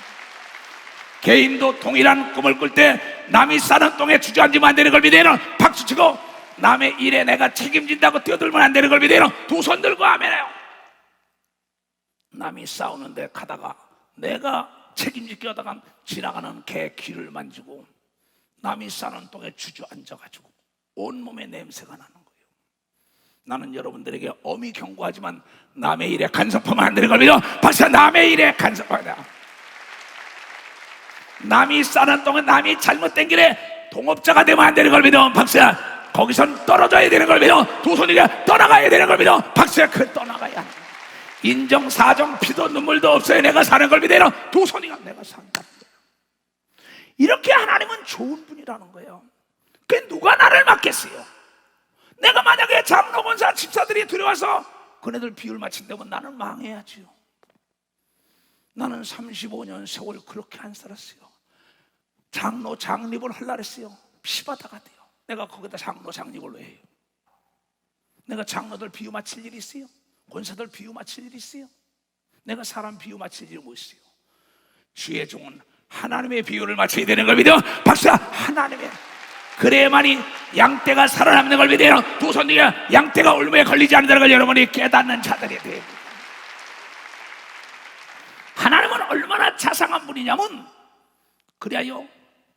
개인도 동일한 꿈을 꿀 때 남이 싸는 똥에 주저앉으면 안 되는 걸 믿어야 박수치고, 남의 일에 내가 책임진다고 뛰어들면 안 되는 걸 믿어야 두 손 들고 아멘해요. 남이 싸우는데 가다가 내가 책임지게 하다가 지나가는 개 귀를 만지고 남이 싸는 똥에 주저앉아가지고 온몸에 냄새가 나는 거예요. 나는 여러분들에게 엄히 경고하지만 남의 일에 간섭하면 안 되는 걸 믿어 박사. 남의 일에 간섭하다. 남이 싸는 똥은 남이 잘못된 길에 동업자가 되면 안 되는 걸 믿어 박사. 거기선 떨어져야 되는 걸 믿어. 두 손이가 떠나가야 되는 걸 믿어 박사. 그 떠나가야 해. 인정 사정 피도 눈물도 없어요. 내가 사는 걸 믿어. 두 손이가 내가 산다. 이렇게 하나님은 좋은 분이라는 거예요. 그 누가 나를 맡겠어요? 내가 만약에 장로 권사 집사들이 들어와서 그네들 비율 맞춘다면 나는 망해야지요. 나는 35년 세월 그렇게 안 살았어요. 장로 장립을 하려고 했어요. 피바다가 돼요. 내가 거기다 장로 장립을 왜 해요? 내가 장로들 비유 맞힐 일이 있어요? 권사들 비유 맞힐 일이 있어요? 내가 사람 비유 맞힐 일이 뭐 있어요? 주의 종은 하나님의 비유를 맞춰야 되는 걸 믿어 박사. 하나님의, 그래야만이 양떼가 살아남는 걸 믿어요. 두 손 뒤에 양떼가 올무에 걸리지 않는다는 걸 여러분이 깨닫는 자들이 돼요. 하나님은 얼마나 자상한 분이냐면, 그래요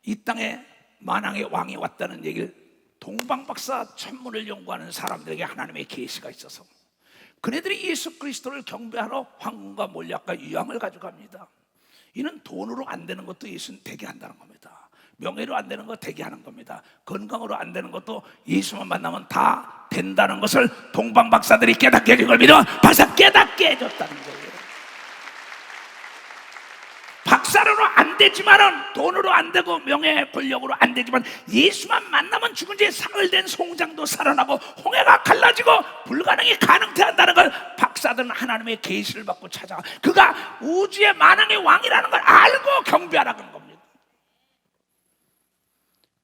이 땅에 만왕의 왕이 왔다는 얘기를 동방박사 천문을 연구하는 사람들에게 하나님의 계시가 있어서 그네들이 예수 그리스도를 경배하러 황금과 몰약과 유향을 가져갑니다. 이는 돈으로 안 되는 것도 예수는 되게 한다는 겁니다. 명예로 안 되는 거 되게 하는 겁니다. 건강으로 안 되는 것도 예수만 만나면 다 된다는 것을 동방박사들이 깨닫게 해준 걸 믿어 박사. 깨닫게 해줬다는 거예요. 박사로는 안 되지만은, 돈으로 안 되고 명예 권력으로 안 되지만 예수만 만나면 죽은 지 사흘 된 송장도 살아나고 홍해가 갈라지고 불가능이 가능해한다는 걸 박사들은 하나님의 계시를 받고 찾아가 그가 우주의 만왕의 왕이라는 걸 알고 경배하라는 겁니다.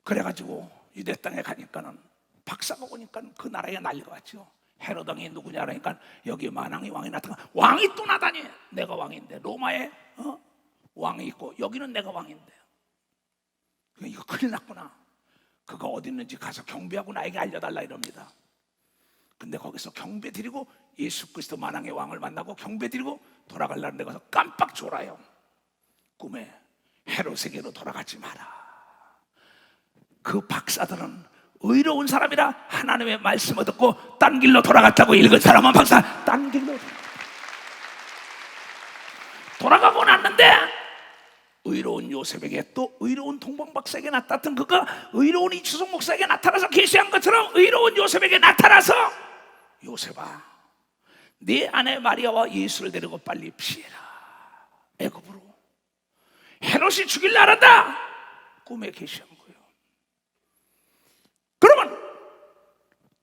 그래가지고 유대 땅에 가니까는 박사가 오니까 그 나라에 난리가 왔죠. 헤롯 왕이 누구냐 그러니까 여기 만왕의 왕이 나타나. 왕이 또 나다니. 내가 왕인데 로마에 왕이 있고 여기는 내가 왕인데 이거 큰일 났구나. 그가 어디 있는지 가서 경배하고 나에게 알려달라 이럽니다. 근데 거기서 경배 드리고 예수 그리스도 만왕의 왕을 만나고 경배 드리고 돌아가려는 데 가서 깜빡 졸아요. 꿈에 헤롯에게로 돌아가지 마라. 그 박사들은 의로운 사람이라 하나님의 말씀을 듣고 딴 길로 돌아갔다고 읽은 사람은 박사 딴 길로 돌아가고 났는데 의로운 요셉에게 또 의로운 동방박사에게 나타났던 그가 의로운 이추성 목사에게 나타나서 계시한 것처럼 의로운 요셉에게 나타나서 요셉아, 네 아내 마리아와 예수를 데리고 빨리 피해라. 애굽으로. 헤롯이 죽일라 한다. 꿈에 계시한 거예요. 그러면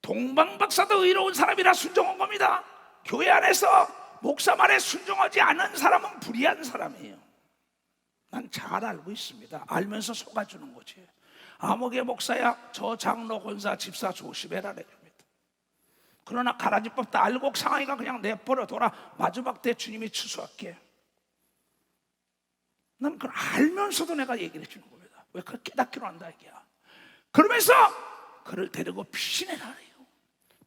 동방박사도 의로운 사람이라 순종한 겁니다. 교회 안에서 목사 말에 순종하지 않은 사람은 불의한 사람이에요. 난 잘 알고 있습니다. 알면서 속아주는 거지. 아무개 목사야 저 장로 권사 집사 조심해라 그럽니다. 그러나 가라지법 다 알고 상황이가 그냥 내버려 둬라. 마지막 때 주님이 추수할게. 난 그걸 알면서도 내가 얘기를 해주는 겁니다. 왜 그걸 깨닫기로 한다 이게야. 그러면서 그를 데리고 피신해라 해요.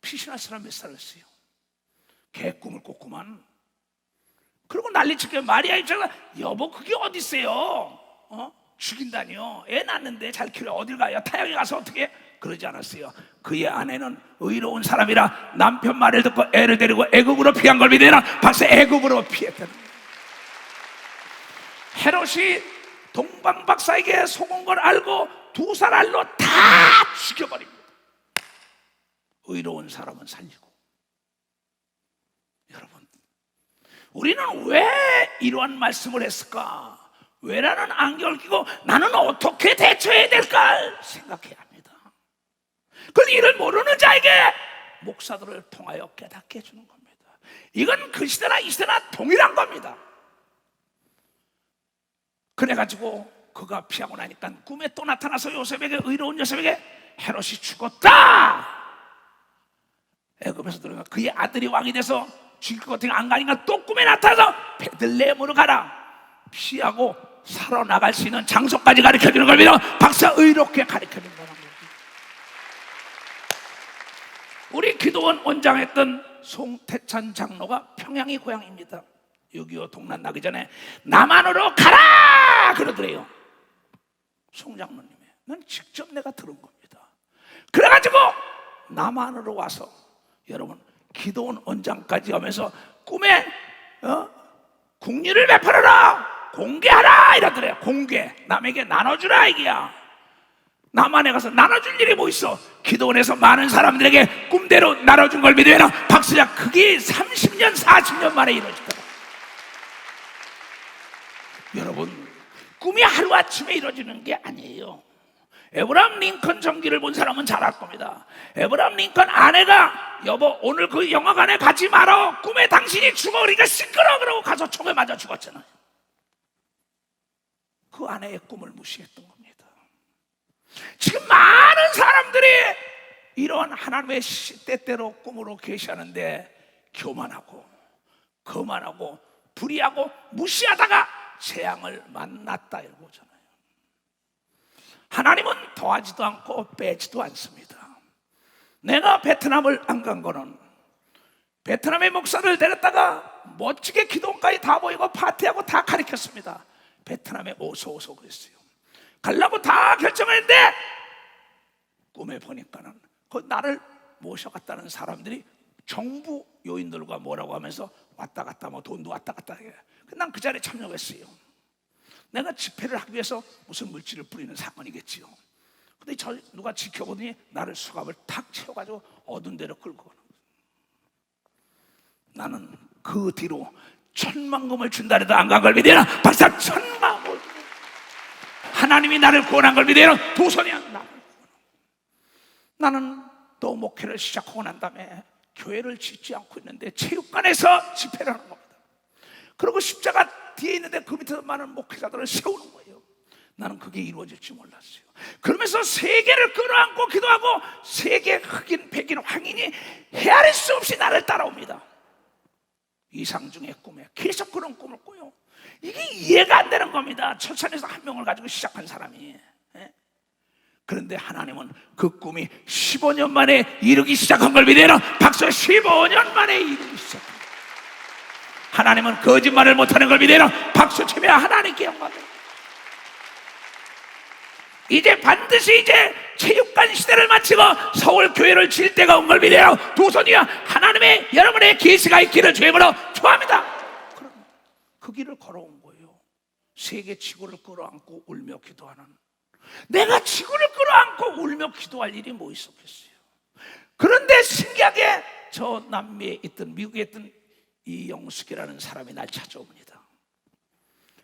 피신할 사람 몇 살이었어요? 개 꿈을 꿨구만. 그리고 난리치게 마리아 입장에서 여보 그게 어디 있어요? 죽인다니요. 애 낳는데 잘 키워 어딜 가요? 타양에 가서 어떻게? 그러지 않았어요. 그의 아내는 의로운 사람이라 남편 말을 듣고 애를 데리고 애굽으로 피한 걸 믿으나 박사 애굽으로 피했다는 거예요. 헤롯이 동방박사에게 속은 걸 알고 두 살알로 다 죽여버립니다. 의로운 사람은 살리고. 여러분, 우리는 왜 이러한 말씀을 했을까? 왜라는 안경을 끼고 나는 어떻게 대처해야 될까 생각해야 합니다. 그런데 이를 모르는 자에게 목사들을 통하여 깨닫게 해주는 겁니다. 이건 그 시대나 이 시대나 동일한 겁니다. 그래가지고 그가 피하고 나니까 꿈에 또 나타나서 요셉에게, 의로운 요셉에게 헤롯이 죽었다. 애굽에서 들어가 그의 아들이 왕이 돼서 죽일 것 같은 안간인가 또 꿈에 나타나서 베들레헴으로 가라. 피하고 살아나갈 수 있는 장소까지 가르쳐주는 걸 믿어 박사 의롭게 가르쳐주는 거라는 거지. 우리 기도원 원장했던 송태찬 장로가 평양이 고향입니다. 6.25 동란 나기 전에 남한으로 가라 그러더래요. 송 장로님이. 난 직접 내가 들은 겁니다. 그래가지고 남한으로 와서 여러분 기도원 원장까지 하면서 꿈에 국리를 베풀어라 공개하라 이러더래요. 공개 남에게 나눠주라 이게야. 남한에 가서 나눠줄 일이 뭐 있어. 기도원에서 많은 사람들에게 꿈대로 나눠준 걸 믿으면 박수야 그게 30년 40년 만에 이루어지더라. 여러분 꿈이 하루아침에 이루어지는 게 아니에요. 에브라함 링컨 전기를 본 사람은 잘 알 겁니다. 에브라함 링컨 아내가 여보 오늘 그 영화관에 가지 마라. 꿈에 당신이 죽어. 그러니까 시끄러 그러고 가서 총에 맞아 죽었잖아요. 그 아내의 꿈을 무시했던 겁니다. 지금 많은 사람들이 이런 하나님의 시대대로 꿈으로 계시하는데 교만하고 거만하고 불의하고 무시하다가 재앙을 만났다 이러고 오잖아요. 하나님은 더하지도 않고 빼지도 않습니다. 내가 베트남을 안 간 거는 베트남의 목사를 데렸다가 멋지게 기도원까지 다 모이고 파티하고 다 가르쳤습니다. 베트남에 오소 그랬어요. 가려고 다 결정했는데 꿈에 보니까는 그 나를 모셔갔다는 사람들이 정부 요인들과 뭐라고 하면서 왔다 갔다 뭐 돈도 왔다 갔다 해. 난 그 자리에 참여했어요. 내가 집회를 하기 위해서 무슨 물질을 뿌리는 사건이겠지요. 근데 누가 지켜보더니 나를 수갑을 탁 채워가지고 어두운 데로 끌고 가는 거예요. 나는 그 뒤로 10,000,000금을 준다 해도 안 간 걸 믿으나 박사 10,000,000금을 하나님이 나를 구원한 걸 믿으나 두 손이 안 나. 나는 또 목회를 시작하고 난 다음에 교회를 짓지 않고 있는데 체육관에서 집회를 하는 겁니다. 그리고 십자가 뒤에 있는데 그 밑에서 많은 목회자들을 세우는 거예요. 나는 그게 이루어질 줄 몰랐어요. 그러면서 세계를 끌어안고 기도하고 세계 흑인, 백인, 황인이 헤아릴 수 없이 나를 따라옵니다. 이상중의 꿈에 계속 그런 꿈을 꿔요. 이게 이해가 안 되는 겁니다. 철산에서 한 명을 가지고 시작한 사람이 그런데 하나님은 그 꿈이 15년 만에 이루기 시작한 걸 믿어요. 박수. 15년 만에 이루기 시작한. 하나님은 거짓말을 못하는 걸 믿어요. 박수 치며 하나님께 영광을. 이제 반드시 이제 체육관 시대를 마치고 서울 교회를 질 때가 온 걸 믿어요. 두 손 위에 하나님의 여러분의 계시가 있기를 주임으로 축원합니다. 그럼 그 길을 걸어온 거예요. 세계 지구를 끌어안고 울며 기도하는. 내가 지구를 끌어안고 울며 기도할 일이 뭐 있었겠어요. 그런데 신기하게 저 남미에 있던, 미국에 있던 이영숙이라는 사람이 날 찾아옵니다.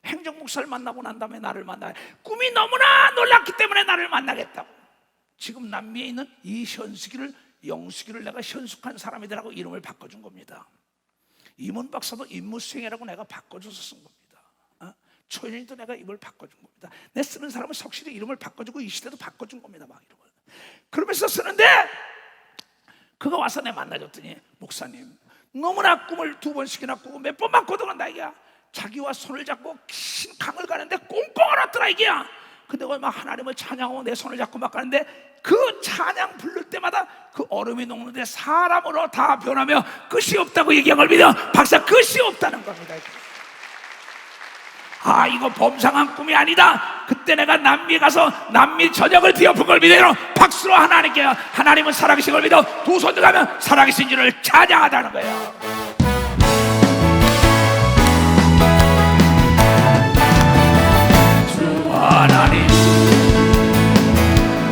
행정목사를 만나고 난 다음에 나를 만나. 꿈이 너무나 놀랐기 때문에 나를 만나겠다고. 지금 남미에 있는 이 현숙이를, 영숙이를 내가 현숙한 사람이라고 이름을 바꿔준 겁니다. 임원 박사도 임무수행이라고 내가 바꿔줘서 쓴 겁니다. 초연이도 내가 이걸 바꿔준 겁니다. 내 쓰는 사람은 석실히 이름을 바꿔주고 이 시대도 바꿔준 겁니다. 막 이름을. 그러면서 쓰는데 그가 와서 내 만나줬더니, 목사님 너무나 꿈을 2번씩이나 꾸고 몇 번만 거듭한다 이게야. 자기와 손을 잡고 긴 강을 가는데 꽁꽁 얼었더라 이게야. 근데 막 하나님을 찬양하고 내 손을 잡고 막 가는데 그 찬양 부를 때마다 그 얼음이 녹는데 사람으로 다 변하며 끝이 없다고 얘기한 걸 믿어. 박사, 끝이 없다는 겁니다. 아, 이거 범상한 꿈이 아니다. 그때 내가 남미에 가서 남미 전역을 뒤엎은 걸 믿어요. 박수로 하나님께, 하나님은 살아계신 걸 믿어 두 손 들어가면 살아계신 줄을 찬양하자는 거예요. 주 하나님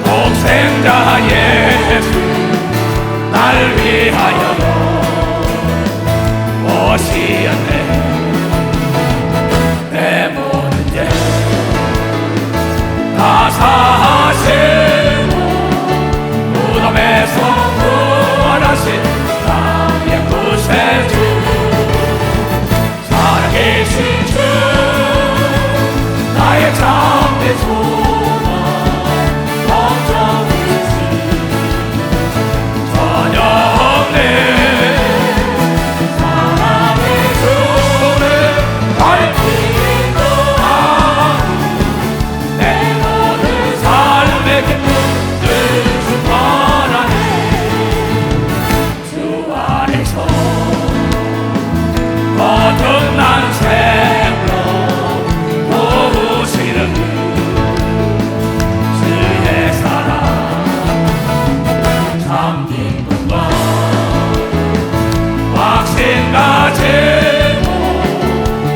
독생자 예수 날 위하여 오시었네. 내 모든 죄 다 사하시고 무덤에서 부활하신 나의 구세주 살아계신 주 나의 참된 소망 걱정이지 전혀 없네. 사랑의 주를 밝히는 내 모든 삶의 기쁨을 충만하네. 주 안에서 거듭난 생명 도우시는 주의 사랑 참 기쁨과 확신 가지고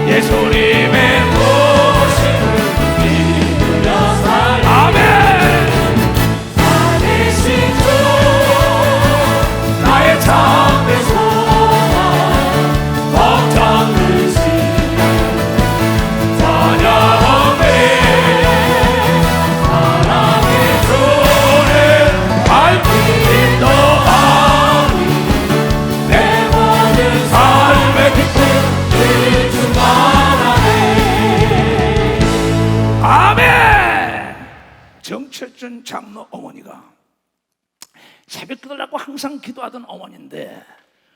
예수님의 도심을 믿으며 살리. 아멘. 살리신 주 나의 참된 소망 걱정 의심 전혀 없네. 사랑의 주를 밝힌 너아니 내 모든 삶의 기쁨을 충만하네. 아멘. 정철준 장로 어머니가 새벽 기도를 하고 항상 기도하던 어머니인데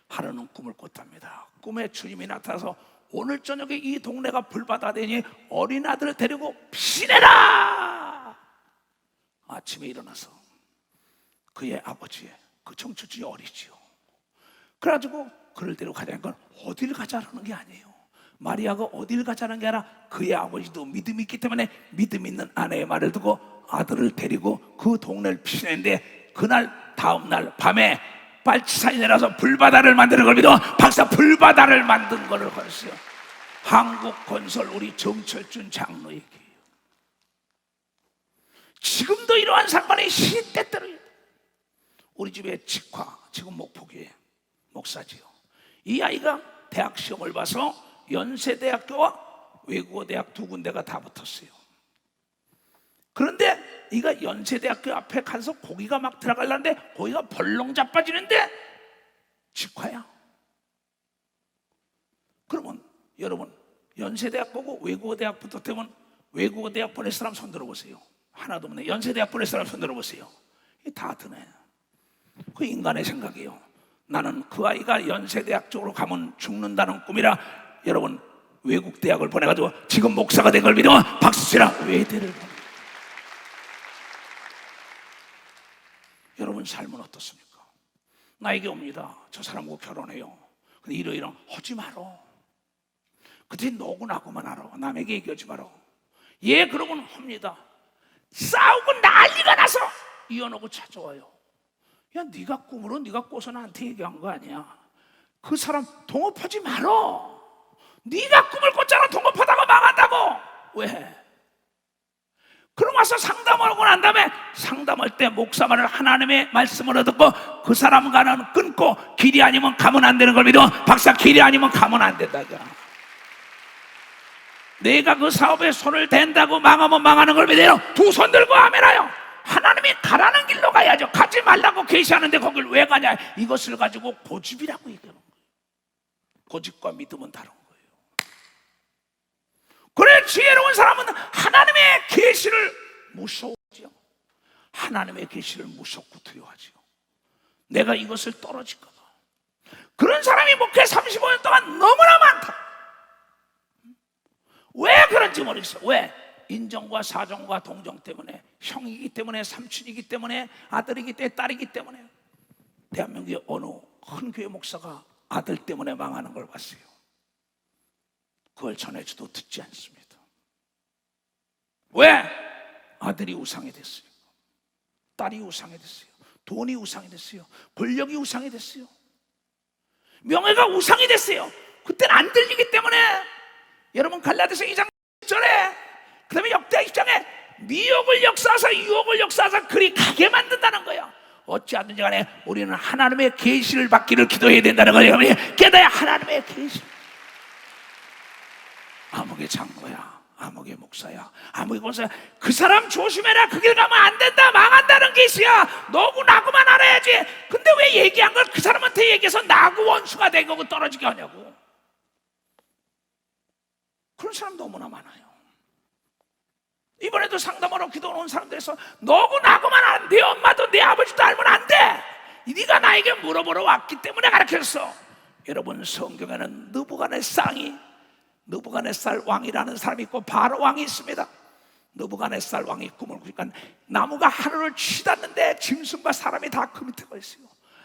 하루는 꿈을 꿨답니다. 꿈에 주님이 나타나서 오늘 저녁에 이 동네가 불바다 되니 어린 아들을 데리고 피내라. 아침에 일어나서 그의 아버지, 그 정철준이 어리지요. 그래가지고 그를 데리고 가자는 건 어딜 가자라는 게 아니에요. 마리아가 어딜 가자는 게 아니라 그의 아버지도 믿음이 있기 때문에 믿음 있는 아내의 말을 듣고 아들을 데리고 그 동네를 피내는데 그날 다음날 밤에 빨치산이 내려서 불바다를 만드는 걸 믿어. 박사, 불바다를 만든 거를 걸었어요. 한국건설 우리 정철준 장로 얘기예요. 지금도 이러한 사건이 시때때로 우리 집에 직화, 지금 목포교회 목사지요. 이 아이가 대학 시험을 봐서 연세대학교와 외국어대학 두 군데가 다 붙었어요. 그런데 이가 연세대학교 앞에 가서 고기가 막 들어가려는데 고기가 벌렁 자빠지는데 직화야. 그러면 여러분, 연세대학 보고 외국어대학 붙었다면 외국어대학 보낼 사람 손 들어보세요. 하나도 없네. 연세대학 보낼 사람 손 들어보세요. 이게 다 드네. 그 인간의 생각이에요. 나는 그 아이가 연세대학 쪽으로 가면 죽는다는 꿈이라 여러분 외국 대학을 보내가지고 지금 목사가 된 걸 믿으면 박수 치라. 외대를 보내. 여러분 삶은 어떻습니까? 나에게 옵니다. 저 사람하고 결혼해요. 근데 이러이러 하지 마라. 그때 너고 나고만 알아. 남에게 얘기하지 마라. 예, 그러고는 합니다. 싸우고 난리가 나서 이혼하고 찾아와요. 야, 네가 꿈으로 네가 꿔서 나한테 얘기한 거 아니야. 그 사람 동업하지 마라. 네가 꿈을 꿨잖아. 동업하다가 망한다고. 왜? 그럼 와서 상담하고 난 다음에 상담할 때 목사만을 하나님의 말씀을 듣고 그 사람과는 끊고 길이 아니면 가면 안 되는 걸 믿어. 박사, 길이 아니면 가면 안 된다고. 내가 그 사업에 손을 댄다고 망하면 망하는 걸 믿어요. 두 손 들고 아멘하여. 하나님이 가라는 길로 가야죠. 가지 말라고 계시하는데 거길 왜 가냐. 이것을 가지고 고집이라고 얘기하는 거예요. 고집과 믿음은 다른 거예요. 그래, 지혜로운 사람은 하나님의 계시를 무서워하죠. 하나님의 계시를 무섭고 두려워하죠. 내가 이것을 떨어질까 봐. 그런 사람이 목회 35년 동안 너무나 많다. 왜 그런지 모르겠어. 왜? 인정과 사정과 동정 때문에, 형이기 때문에, 삼촌이기 때문에, 아들이기 때문에, 딸이기 때문에. 대한민국의 어느 큰 교회 목사가 아들 때문에 망하는 걸 봤어요. 그걸 전해줘도 듣지 않습니다. 왜? 아들이 우상이 됐어요. 딸이 우상이 됐어요. 돈이 우상이 됐어요. 권력이 우상이 됐어요. 명예가 우상이 됐어요. 그때는 안 들리기 때문에. 여러분, 갈라디아서 2장 10절에 그 다음에 역대하 10장에 미혹을 역사하사 유혹을 역사하사 그리 가게 만든다는 거예요. 어찌하든지 간에 우리는 하나님의 계시를 받기를 기도해야 된다는 거예요. 깨달아야 하나님의 계시. 아무개 장로야, 아무개 목사야, 아무개 권사야, 그 사람 조심해라. 그 길 가면 안 된다. 망한다는 계시야. 너고 나고만 알아야지. 근데 왜 얘기한 걸 그 사람한테 얘기해서 나고 원수가 되고 떨어지게 하냐고. 그런 사람 너무나 많아요. 이번에도 상담하러 기도 온 사람들에서 너고 나고만 안 돼. 엄마도 내 아버지도 알면 안 돼. 네가 나에게 물어보러 왔기 때문에 가르쳤어. 여러분, 성경에는 느부갓네살 왕이라는 사람이 있고 바로 왕이 있습니다. 느부갓네살 왕이 꿈을 꾸니까 나무가 하늘을 치닫는데 짐승과 사람이 다 그 밑에 가 있어요.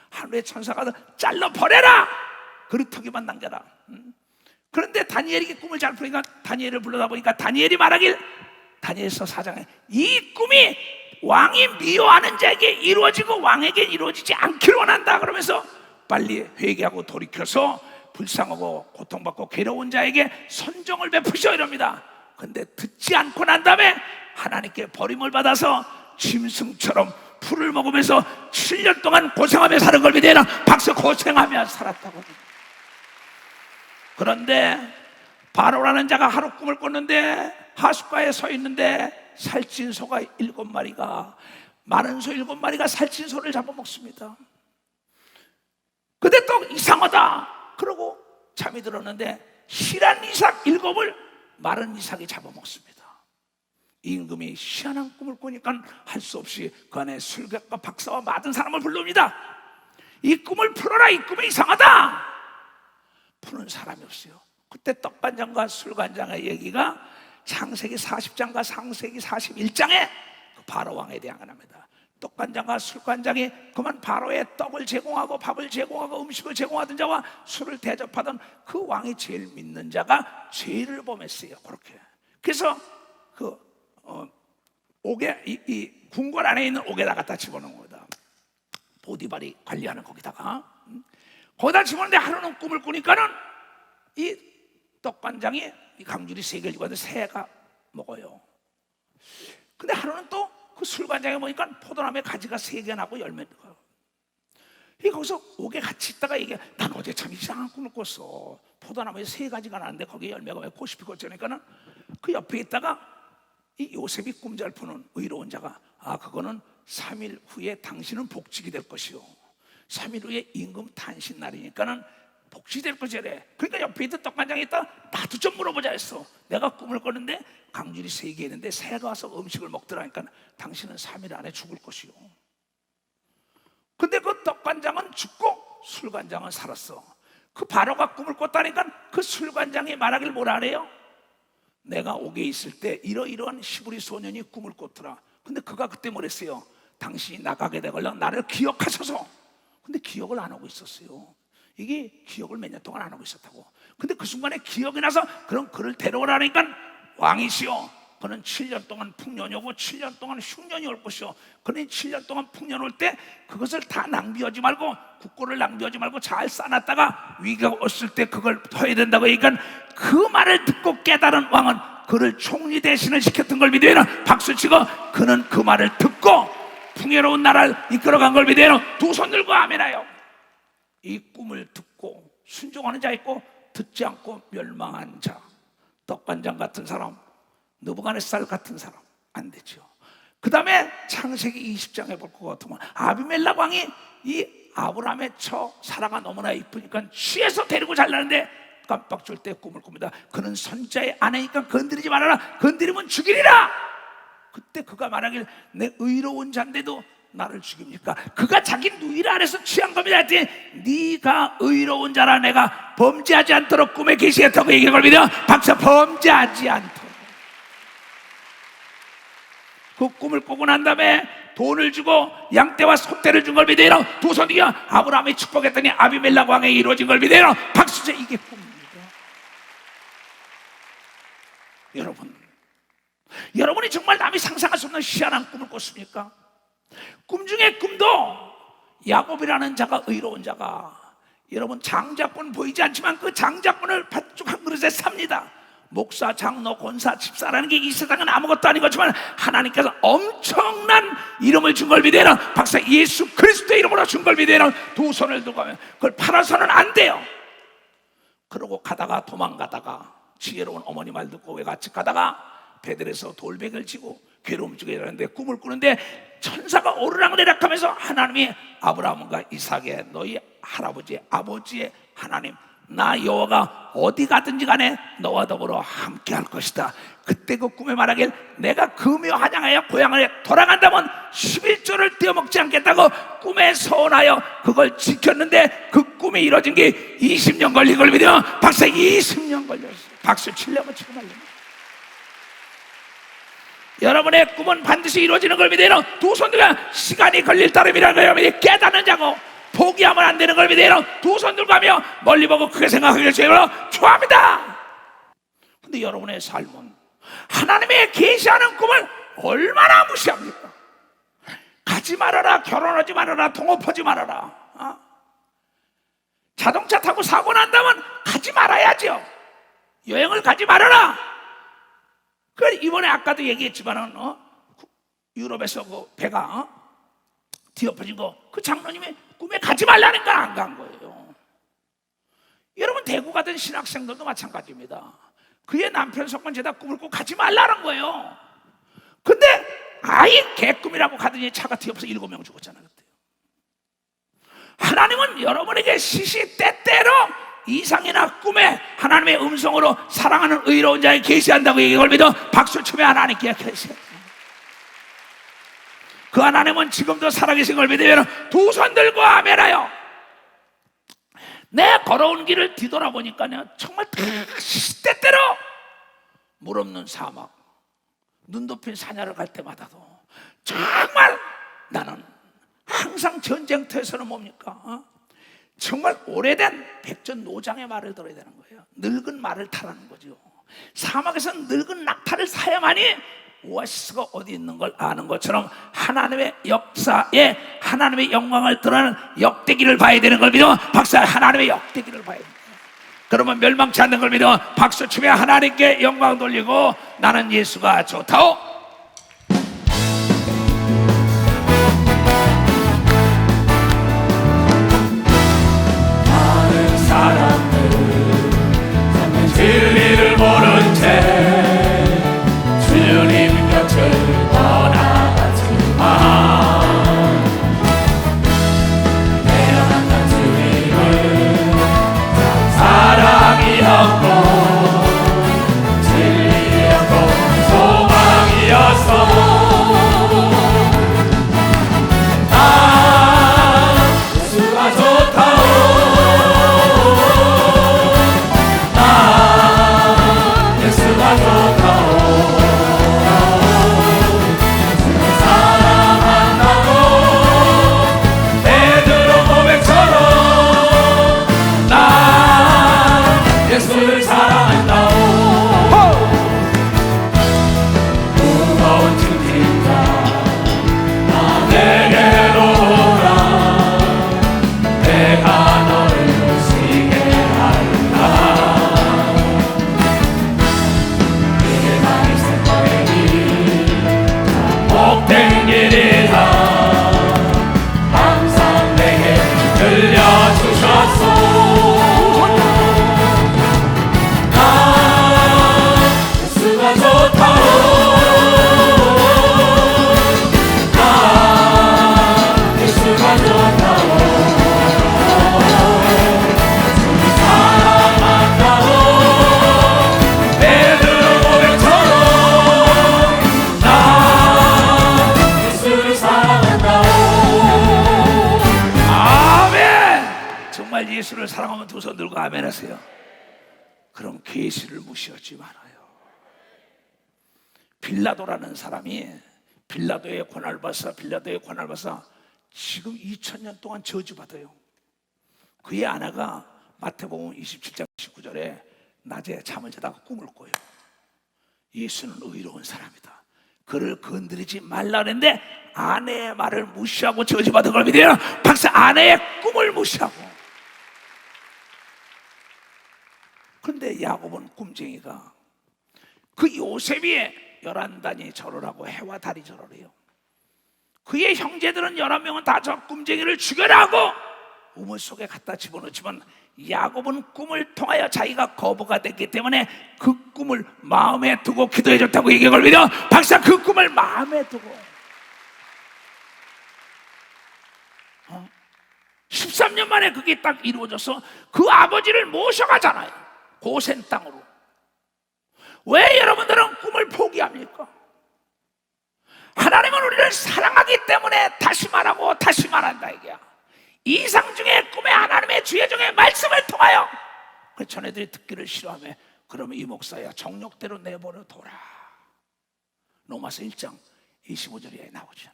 하늘의 천사가 잘라 버려라. 그루터기만 남겨라. 그런데 다니엘이 꿈을 잘 풀니까 다니엘을 불러다 보니까 다니엘이 말하길, 다니엘서 4장에 이 꿈이 왕이 미워하는 자에게 이루어지고 왕에게 이루어지지 않기를 원한다. 그러면서 빨리 회개하고 돌이켜서 불쌍하고 고통받고 괴로운 자에게 선정을 베푸셔 이럽니다. 근데 듣지 않고 난 다음에 하나님께 버림을 받아서 짐승처럼 풀을 먹으면서 7년 동안 고생하며 사는 걸 믿어라. 박수. 고생하며 살았다고. 그런데 바로라는 자가 하루 꿈을 꿨는데 하숫가에 서 있는데 살찐 소가 7마리가, 마른 소 7마리가 살찐 소를 잡아먹습니다. 근데 또 이상하다 그러고 잠이 들었는데 실한 이삭 7을 마른 이삭이 잡아먹습니다. 임금이 희한한 꿈을 꾸니까 할 수 없이 그 안에 술객과 박사와 맞은 사람을 불러옵니다. 이 꿈을 풀어라. 이 꿈이 이상하다. 푸는 사람이 없어요. 그때 떡반장과 술관장의 얘기가 창세기 40장과 창세기 41장에 그 바로 왕에 대한 겁니다. 떡관장과 술관장이 그만 바로의 떡을 제공하고 밥을 제공하고 음식을 제공하던 자와 술을 대접하던 그 왕이 제일 믿는 자가 죄를 범했어요. 그렇게. 그래서 그 옥에 이 궁궐 안에 있는 옥에다 갖다 집어넣은 거다. 보디발이 관리하는 거기다가 거기다 집어넣는데 하루는 꿈을 꾸니까는 이 떡관장이 이 강줄이 3개를 주고 새가 먹어요. 근데 하루는 또 그 술관장에 보니까 포도나무에 가지가 3개 나고 열매가. 거기서 옥에 같이 있다가 얘기해. 난 어제 참 이상한 꿈을 꿨어. 포도나무에 3가지가 나는데 거기에 열매가 왜 꽃이 피고 어쩌니까는 그 옆에 있다가 이 요셉이 꿈 잘 푸는 의로운 자가 그거는 3일 후에 당신은 복직이 될 것이요. 3일 후에 임금 탄신 날이니까는 복지될 거지래. 그러니까 옆에 있던 떡반장이 있다. 나도 좀 물어보자 했어. 내가 꿈을 꿨는데 강줄이 3개 있는데 새가 와서 음식을 먹더라니까 당신은 3일 안에 죽을 것이요. 근데 그 떡반장은 죽고 술관장은 살았어. 그 바로가 꿈을 꿨다니까 그 술관장이 말하길 뭐라 그래요? 내가 옥에 있을 때 이러이러한 시부리 소년이 꿈을 꿨더라. 근데 그가 그때 뭐랬어요? 당신이 나가게 되걸로 나를 기억하셔서. 근데 기억을 안 하고 있었어요. 이게 기억을 몇 년 동안 안 하고 있었다고. 근데 그 순간에 기억이 나서 그럼 그를 데려오라니까 왕이시여, 그는 7년 동안 풍년이 오고 7년 동안 흉년이 올 것이요, 그는 7년 동안 풍년 올 때 그것을 다 낭비하지 말고, 국고를 낭비하지 말고 잘 싸놨다가 위기가 왔을 때 그걸 해야 된다고. 그러니까 그 말을 듣고 깨달은 왕은 그를 총리 대신을 시켰던 걸 믿으면 박수치고, 그는 그 말을 듣고 풍요로운 나라를 이끌어간 걸 믿으면 두 손 들고 아멘하여. 이 꿈을 듣고 순종하는 자 있고 듣지 않고 멸망한 자, 떡반장 같은 사람, 느부갓네살 같은 사람 안 되죠. 그 다음에 창세기 20장에 볼 것 같으면 아비멜렉 왕이 이 아브라함의 처 사라가 너무나 이쁘니까 취해서 데리고 잘라는데 깜빡 줄 때 꿈을 꿉니다. 그는 선자의 아내니까 건드리지 말아라, 건드리면 죽이리라. 그때 그가 말하길 내 의로운 자인데도 나를 죽입니까? 그가 자기 누이를 아래서 취한 겁니다. 했더니 네가 의로운 자라, 내가 범죄하지 않도록 꿈에 계시겠다고 얘기한 걸 믿어. 박사, 범죄하지 않도록. 그 꿈을 꾸고 난 다음에 돈을 주고 양떼와 소떼를 준 걸 믿어요. 두 손이야 아브라함이 축복했더니 아비멜렉 왕에 이루어진 걸 믿어요. 박수째. 이게 꿈입니다. 여러분이 정말 남이 상상할 수 없는 희한한 꿈을 꿨습니까? 꿈 중에 꿈도 야곱이라는 자가, 의로운 자가, 여러분 장자권 보이지 않지만 그 장자권을 팥죽 한 그릇에 삽니다. 목사, 장로, 권사, 집사라는 게 이 세상은 아무것도 아닌 것지만 하나님께서 엄청난 이름을 준 걸 믿어요. 박사, 예수 그리스도의 이름으로 준 걸 믿어요. 두 손을 들고 가면 그걸 팔아서는 안 돼요. 그러고 가다가, 도망가다가 지혜로운 어머니 말 듣고 외갓집 가다가 베들에서 돌백을 지고 괴로움 중에 일하는데 꿈을 꾸는데 천사가 오르락내락하면서 하나님이 아브라함과 이삭의, 너희 할아버지 아버지의 하나님 나 여호와가 어디 가든지 간에 너와 더불어 함께 할 것이다. 그때 그 꿈에 말하길 내가 금요 한양하여 고향에 돌아간다면 11조를 떼어먹지 않겠다고 꿈에 서원하여 그걸 지켰는데 그 꿈이 이루어진 게 20년 걸린 걸 믿으면 박사, 20년 걸렸어요. 박수 치려면 치고 말려면. 여러분의 꿈은 반드시 이루어지는 걸 믿어요. 두 손 들고 시간이 걸릴 따름이라는 거예요. 여러분이 깨닫는 자고 포기하면 안 되는 걸 믿어요. 두 손 들고 가며 멀리 보고 크게 생각하기를 주님으로 좋아합니다. 근데 여러분의 삶은 하나님의 계시하는 꿈을 얼마나 무시합니까? 가지 말아라, 결혼하지 말아라, 동업하지 말아라. 자동차 타고 사고 난다면 가지 말아야죠. 여행을 가지 말아라. 그 이번에 아까도 얘기했지만은 유럽에서 그 배가 뒤엎어진 거, 그 장로님이 꿈에 가지 말라는 건 안 간 거예요. 여러분 대구 가던 신학생들도 마찬가지입니다. 그의 남편 석관제다 꿈을 꾸고 가지 말라는 거예요. 근데 아이 개꿈이라고 가더니 차가 뒤엎어서 7명 죽었잖아요. 그때. 하나님은 여러분에게 시시때때로 이상이나 꿈에 하나님의 음성으로 사랑하는 의로운 자에 계시한다고 얘기를 믿어 박수 치며 하나님께 계시합니다. 그 하나님은 지금도 살아계신 걸 믿으면 두 손 들고 아멘하여. 내 걸어온 길을 뒤돌아보니까요, 정말 시시때때로 물 없는 사막, 눈 덮인 사냐를 갈 때마다도 정말 나는 항상 전쟁터에서는 뭡니까? 정말 오래된 백전노장의 말을 들어야 되는 거예요. 늙은 말을 타라는 거죠. 사막에서 늙은 낙타를 사야만이 오아시스가 어디 있는 걸 아는 것처럼 하나님의 역사에 하나님의 영광을 드러내는 역대기를 봐야 되는 걸 믿어 박수. 하나님의 역대기를 봐야 됩니다. 그러면 멸망치 않는 걸 믿어 박수 치며 하나님께 영광 돌리고 나는 예수가 좋다오. 진리를 모른 채 주님 곁을 떠나갔지만 내려간다 주님을 사랑이었고 진리였고 소망이었고 주셨소. 예수가 좋다오. 예수가 좋다오. 주님 사랑한다오. 베드로 고백처럼 나 예수를 사랑한다오. 아멘. 정말 예수를 사랑하면 두 손 들고 아멘 하세요. 그럼 계시를 무시하지 말아요. 빌라도라는 사람이 빌라도의 고난을 받아 지금 2000년 동안 저주받아요. 그의 아내가 마태복음 27장 19절에 낮에 잠을 자다가 꿈을 꿔요. 예수는 의로운 사람이다. 그를 건드리지 말라 그랬는데 아내의 말을 무시하고 저주받은 걸 믿어요. 박사, 아내의 꿈을 무시하고. 그런데 야곱은 꿈쟁이가 그 요셉이 11단이 절을 하고 해와 달이 절을 해요. 그의 형제들은 11명은 다 저 꿈쟁이를 죽여라 하고 우물 속에 갖다 집어넣지만 야곱은 꿈을 통하여 자기가 거부가 됐기 때문에 그 꿈을 마음에 두고 기도해 줬다고 얘기해 걸리죠. 박사, 그 꿈을 마음에 두고 13년 만에 그게 딱 이루어져서 그 아버지를 모셔가잖아요. 고센 땅으로. 왜 여러분들은 꿈을 포기합니까? 하나님은 우리를 사랑하기 때문에 다시 말하고 다시 말한다 이게야. 이상 중에 꿈에 하나님의 주의 중에 말씀을 통하여 그 전애들이 듣기를 싫어하며 그러면 이 목사야 정욕대로 내버려 둬라. 로마서 1장 25절에 나오죠.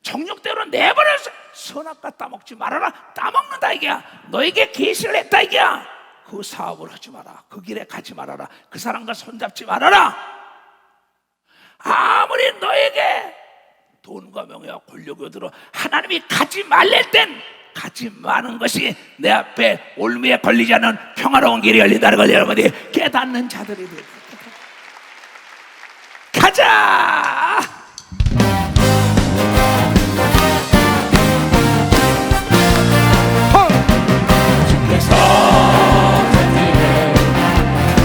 정욕대로 내버려서 선악과 따먹지 말아라. 따먹는다 이게야. 너에게 계시를 했다 이게야. 그 사업을 하지 마라. 그 길에 가지 말아라. 그 사람과 손잡지 말아라. 아무리 너에게 돈과 명예와 권력이 오도록 하나님이 가지 말랄 땐 가지 마는 것이 내 앞에 올무에 걸리지 않는 평화로운 길이 열린다는 걸 여러분이 깨닫는 자들이 되겠다. 가자.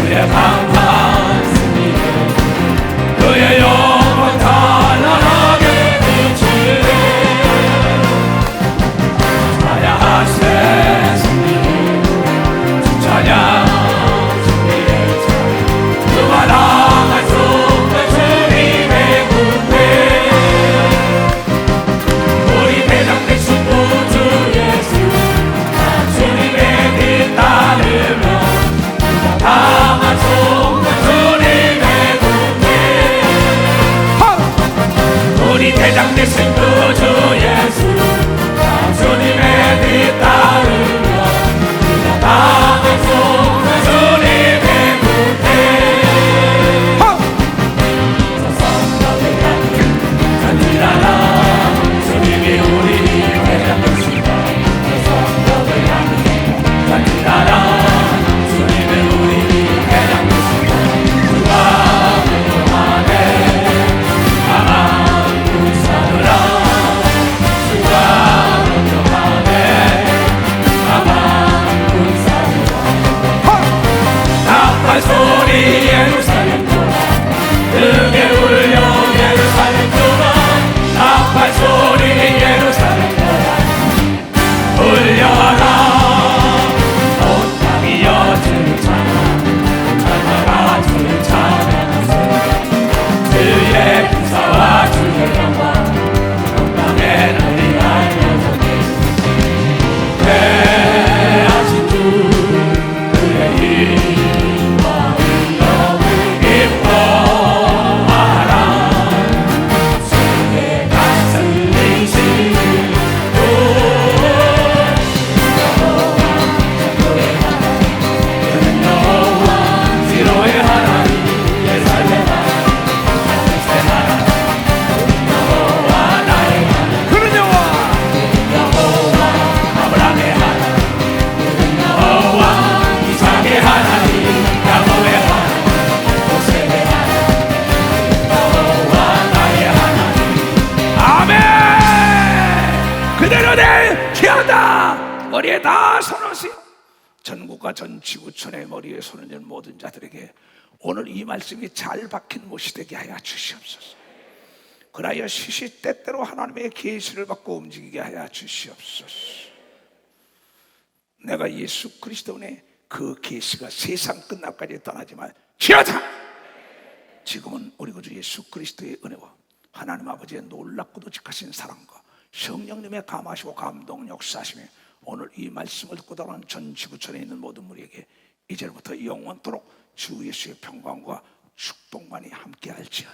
그의 강한 승리를 그의 영원 찬란하게 비추네. 찬양하세 승리를 주 찬양 승리의 찬 그만 나갈 수 없는 주님의 머리에 다 손으세요. 전국과 전 지구촌의 머리에 손을 든 모든 자들에게 오늘 이 말씀이 잘 박힌 못이 되게 하여 주시옵소서. 그라여 시시때때로 하나님의 계시를 받고 움직이게 하여 주시옵소서. 내가 예수 그리스도의 그 계시가 세상 끝날까지 떠나지만 지어다. 지금은 우리 구주 예수 그리스도의 은혜와 하나님 아버지의 놀랍고도 직하신 사랑과 성령님의 감하시고 감동 역사하시며 오늘 이 말씀을 듣고 돌아온 전 지구촌에 있는 모든 우리에게 이제부터 영원토록 주 예수의 평강과 축복만이 함께할지어다.